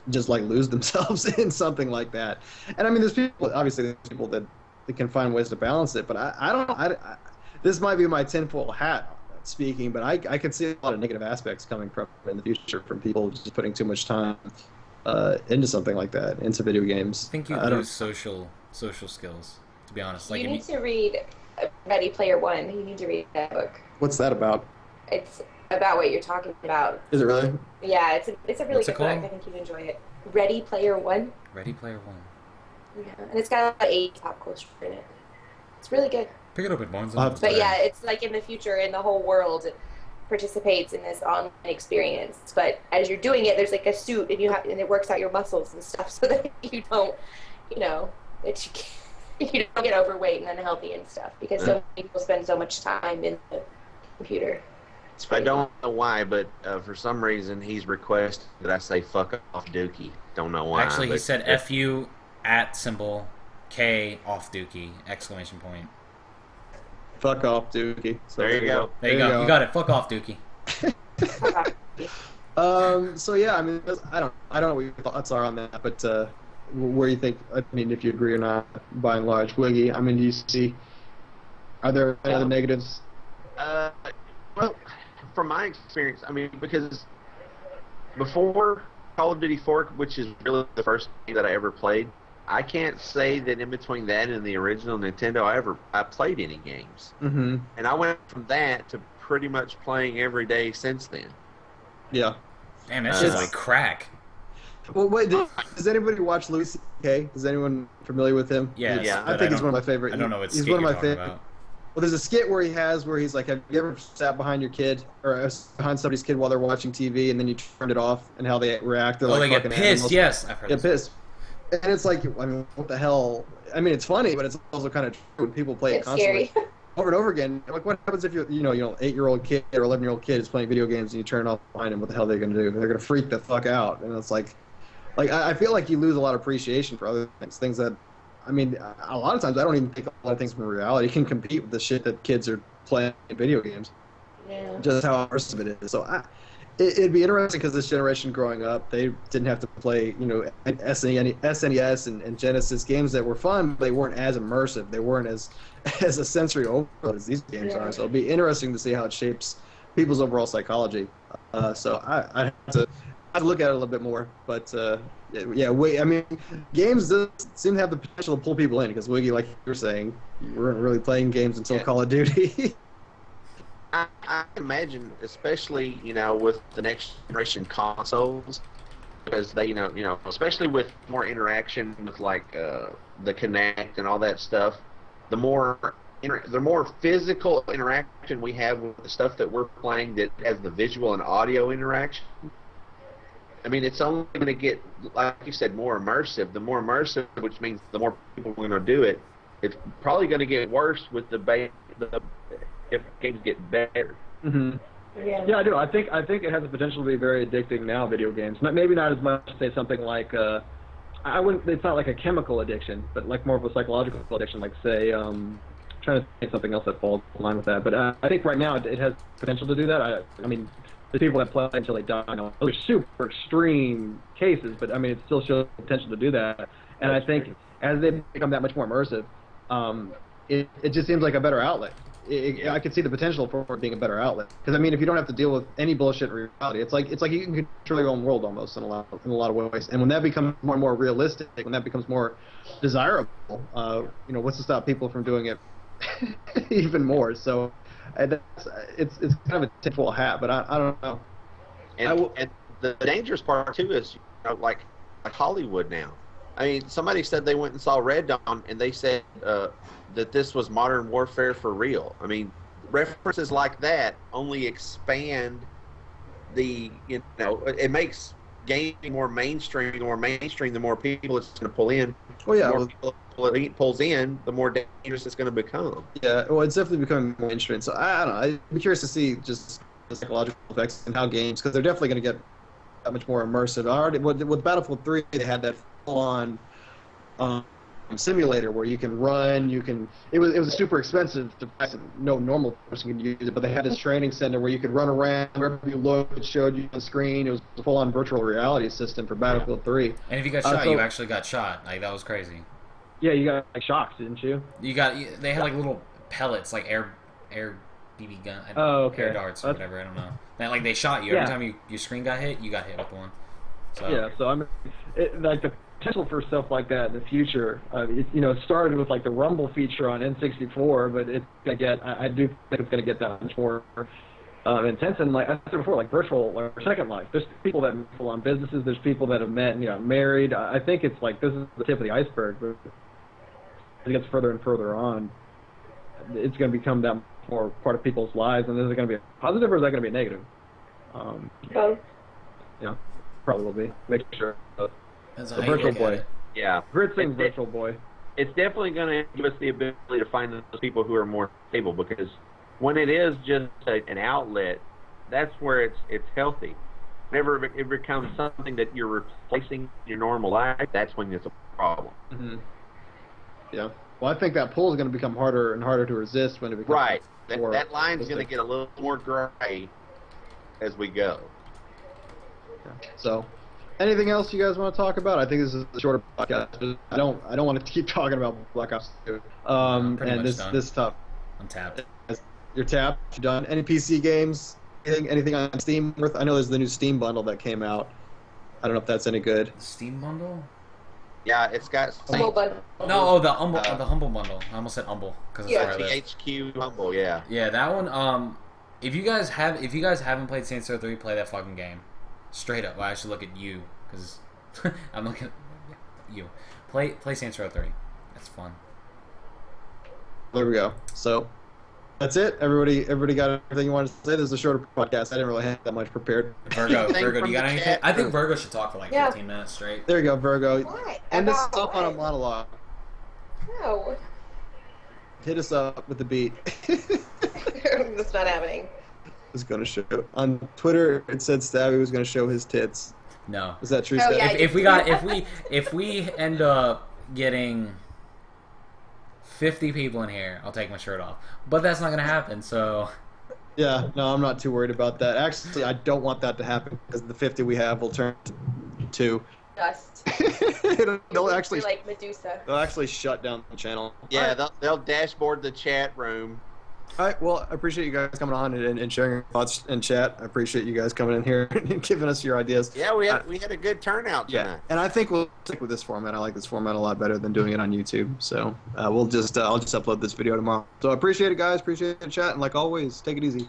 Just like lose themselves in something like that. And I mean, there's people that can find ways to balance it, but I don't know. This might be my tinfoil hat speaking, but I could see a lot of negative aspects coming from in the future from people just putting too much time into something like that, into video games. I think you lose social skills, to be honest. Like, you need to read Ready Player One. You need to read that book. What's that about? It's about what you're talking about. Is it really? Yeah, it's a really good book. I think you'd enjoy it. Ready Player One. Ready Player One. Yeah, and it's got a pop culture in it. It's really good. Pick it up at Barnes. But yeah, it's like in the future, and the whole world participates in this online experience. But as you're doing it, there's like a suit, and it works out your muscles and stuff, so that you don't, you don't get overweight and unhealthy and stuff, because so many people spend so much time in the computer. I don't know why, but for some reason he's requested that I say "fuck off, Dookie." Don't know why. Actually, he said "fu" @K off Dookie ! Fuck off, Dookie. So there you go. There you go. You got it. Fuck off, Dookie. So yeah, I mean, I don't know what your thoughts are on that, but where do you think? I mean, if you agree or not, by and large, Wiggy. I mean, do you see? Are there any other negatives? Well, from my experience, I mean, because before Call of Duty 4, which is really the first game that I ever played, I can't say that in between that and the original Nintendo I played any games. Mm-hmm. And I went from that to pretty much playing every day since then. Yeah. Damn, that shit's like crack. Well, wait. Does anybody watch Louis C.K.? Is anyone familiar with him? Yes, Yeah. I but think he's don't- one of my favorite. I don't know what He's skit one of you're my talking favorite. about. Well, there's a skit where he's like, have you ever sat behind your kid or behind somebody's kid while they're watching TV and then you turned it off and how they react? They're Oh, like they get fucking pissed. animals. Yes, I've heard Get this. pissed. And it's like, I mean, what the hell? I mean, it's funny, but it's also kind of true when people play it It's constantly scary. over and over again. Like, what happens if you know, 8-year-old kid or 11-year-old kid is playing video games and you turn it off behind them? What the hell are they going to do? They're going to freak the fuck out. And it's like I feel like you lose a lot of appreciation for other things that, I mean, a lot of times I don't even think a lot of things from reality can compete with the shit that kids are playing in video games. Yeah. Just how immersive it is. So it'd be interesting because this generation growing up, they didn't have to play, SNES and Genesis games that were fun, but they weren't as immersive. They weren't as a sensory overload as these games Yeah. are. So it'll be interesting to see how it shapes people's overall psychology. So I have to look at it a little bit more. But I mean, games seem to have the potential to pull people in because Wiggy, like you were saying, you weren't really playing games until Yeah. Call of Duty. I imagine, especially with the next generation consoles, because they especially with more interaction with like the Kinect and all that stuff, the more physical interaction we have with the stuff that we're playing that has the visual and audio interaction. I mean, it's only going to get, like you said, more immersive. The more immersive, which means the more people are going to do it. It's probably going to get worse with if games get better. Mm-hmm. Yeah, I do. I think it has the potential to be very addicting now. Video games, maybe not as much. Say something like I wouldn't. It's not like a chemical addiction, but like more of a psychological addiction. Like say, trying to think something else that falls in line with that. But I think right now it has potential to do that. I mean, there's people that play until they die. Those are super extreme cases, but I mean, it still shows potential to do that. And I think as they become that much more immersive, it just seems like a better outlet. I could see the potential for it being a better outlet. Because I mean, if you don't have to deal with any bullshit in reality, it's like you can control your own world almost in a lot of ways. And when that becomes more and more realistic, when that becomes more desirable, what's to stop people from doing it even more? So it's kind of a tinfoil hat, but I don't know. And the dangerous part too is like Hollywood now. I mean, somebody said they went and saw Red Dawn, and they said that this was modern warfare for real. I mean, references like that only expand it makes gaming more mainstream. The more mainstream, the more people it's going to pull in. Well, yeah. The more people it pulls in, the more dangerous it's going to become. Yeah, well, it's definitely becoming more mainstream. So I don't know. I'd be curious to see just the psychological effects and how games, because they're definitely going to get that much more immersive. With Battlefield 3, they had that full-on simulator where you can run. It was a super expensive device. No normal person could use it, but they had this training center where you could run around wherever you looked. It showed you on the screen. It was a full-on virtual reality system for Battlefield 3. And if you got shot, you actually got shot. Like, that was crazy. Yeah, you got like shocks, didn't you? They had like little pellets, like air BB gun. Oh, okay. Air darts or whatever. I don't know. And, like, they shot you every time your screen got hit. You got hit with one. So. Yeah. So I mean, like the potential for stuff like that in the future. It started with like the Rumble feature on N64, but it's gonna get. I do think it's gonna get that much more intense. And like I said before, like virtual or Second Life. There's people that meet on businesses. There's people that have met and married. I think it's like this is the tip of the iceberg. But as it gets further and further on, it's going to become that more part of people's lives. And is it going to be a positive or is that going to be a negative? Probably will be. Make sure. The Virtual Boy. Yeah. Grit saying Virtual Boy. It's definitely going to give us the ability to find those people who are more stable, because when it is just an outlet, that's where it's healthy. Whenever it becomes something that you're replacing your normal life, that's when it's a problem. Mm-hmm. Yeah. Well, I think that pull is going to become harder and harder to resist when it becomes right. That line's going to get a little more gray as we go. Yeah. So, anything else you guys want to talk about? I think this is a shorter podcast. I don't want to keep talking about Black Ops 2. And this stuff. I'm tapped. You're tapped. You're done. Any PC games? Anything on Steam? I know there's the new Steam bundle that came out. I don't know if that's any good. The Steam bundle? Yeah, it's got. The Humble bundle. I almost said Humble because it's where I live. THQ Humble, yeah. Yeah, that one. If you guys haven't played Saints Row 3, play that fucking game. Straight up. Well, I should look at you because I'm looking at you. Play Saints Row 3. That's fun. There we go. So that's it. Everybody got everything you wanted to say. This is a shorter podcast. I didn't really have that much prepared. Virgo, Anything do you from got the anything? chat? I think Virgo should talk for like 15 minutes straight. There you go, Virgo. What? End this About off on a what? monologue. No. Hit us up with the beat. That's not happening. Was going to show on Twitter. It said Stabby was going to show his tits. No. Is that true? Oh, Stabby? yeah. If we end up getting 50 people in here, I'll take my shirt off. But that's not gonna happen. So Yeah, no, I'm not too worried about that. Actually, I don't want that to happen because the 50 we have will turn to 2. Dust. they'll actually You're like Medusa. they'll actually shut down the channel. Yeah, All right. they'll dashboard the chat room. All right, well, I appreciate you guys coming on and sharing your thoughts in chat. I appreciate you guys coming in here and giving us your ideas. Yeah, we had a good turnout tonight. Yeah, and I think we'll stick with this format. I like this format a lot better than doing it on YouTube. So I'll just upload this video tomorrow. So I appreciate it, guys. Appreciate the chat, and like always, take it easy.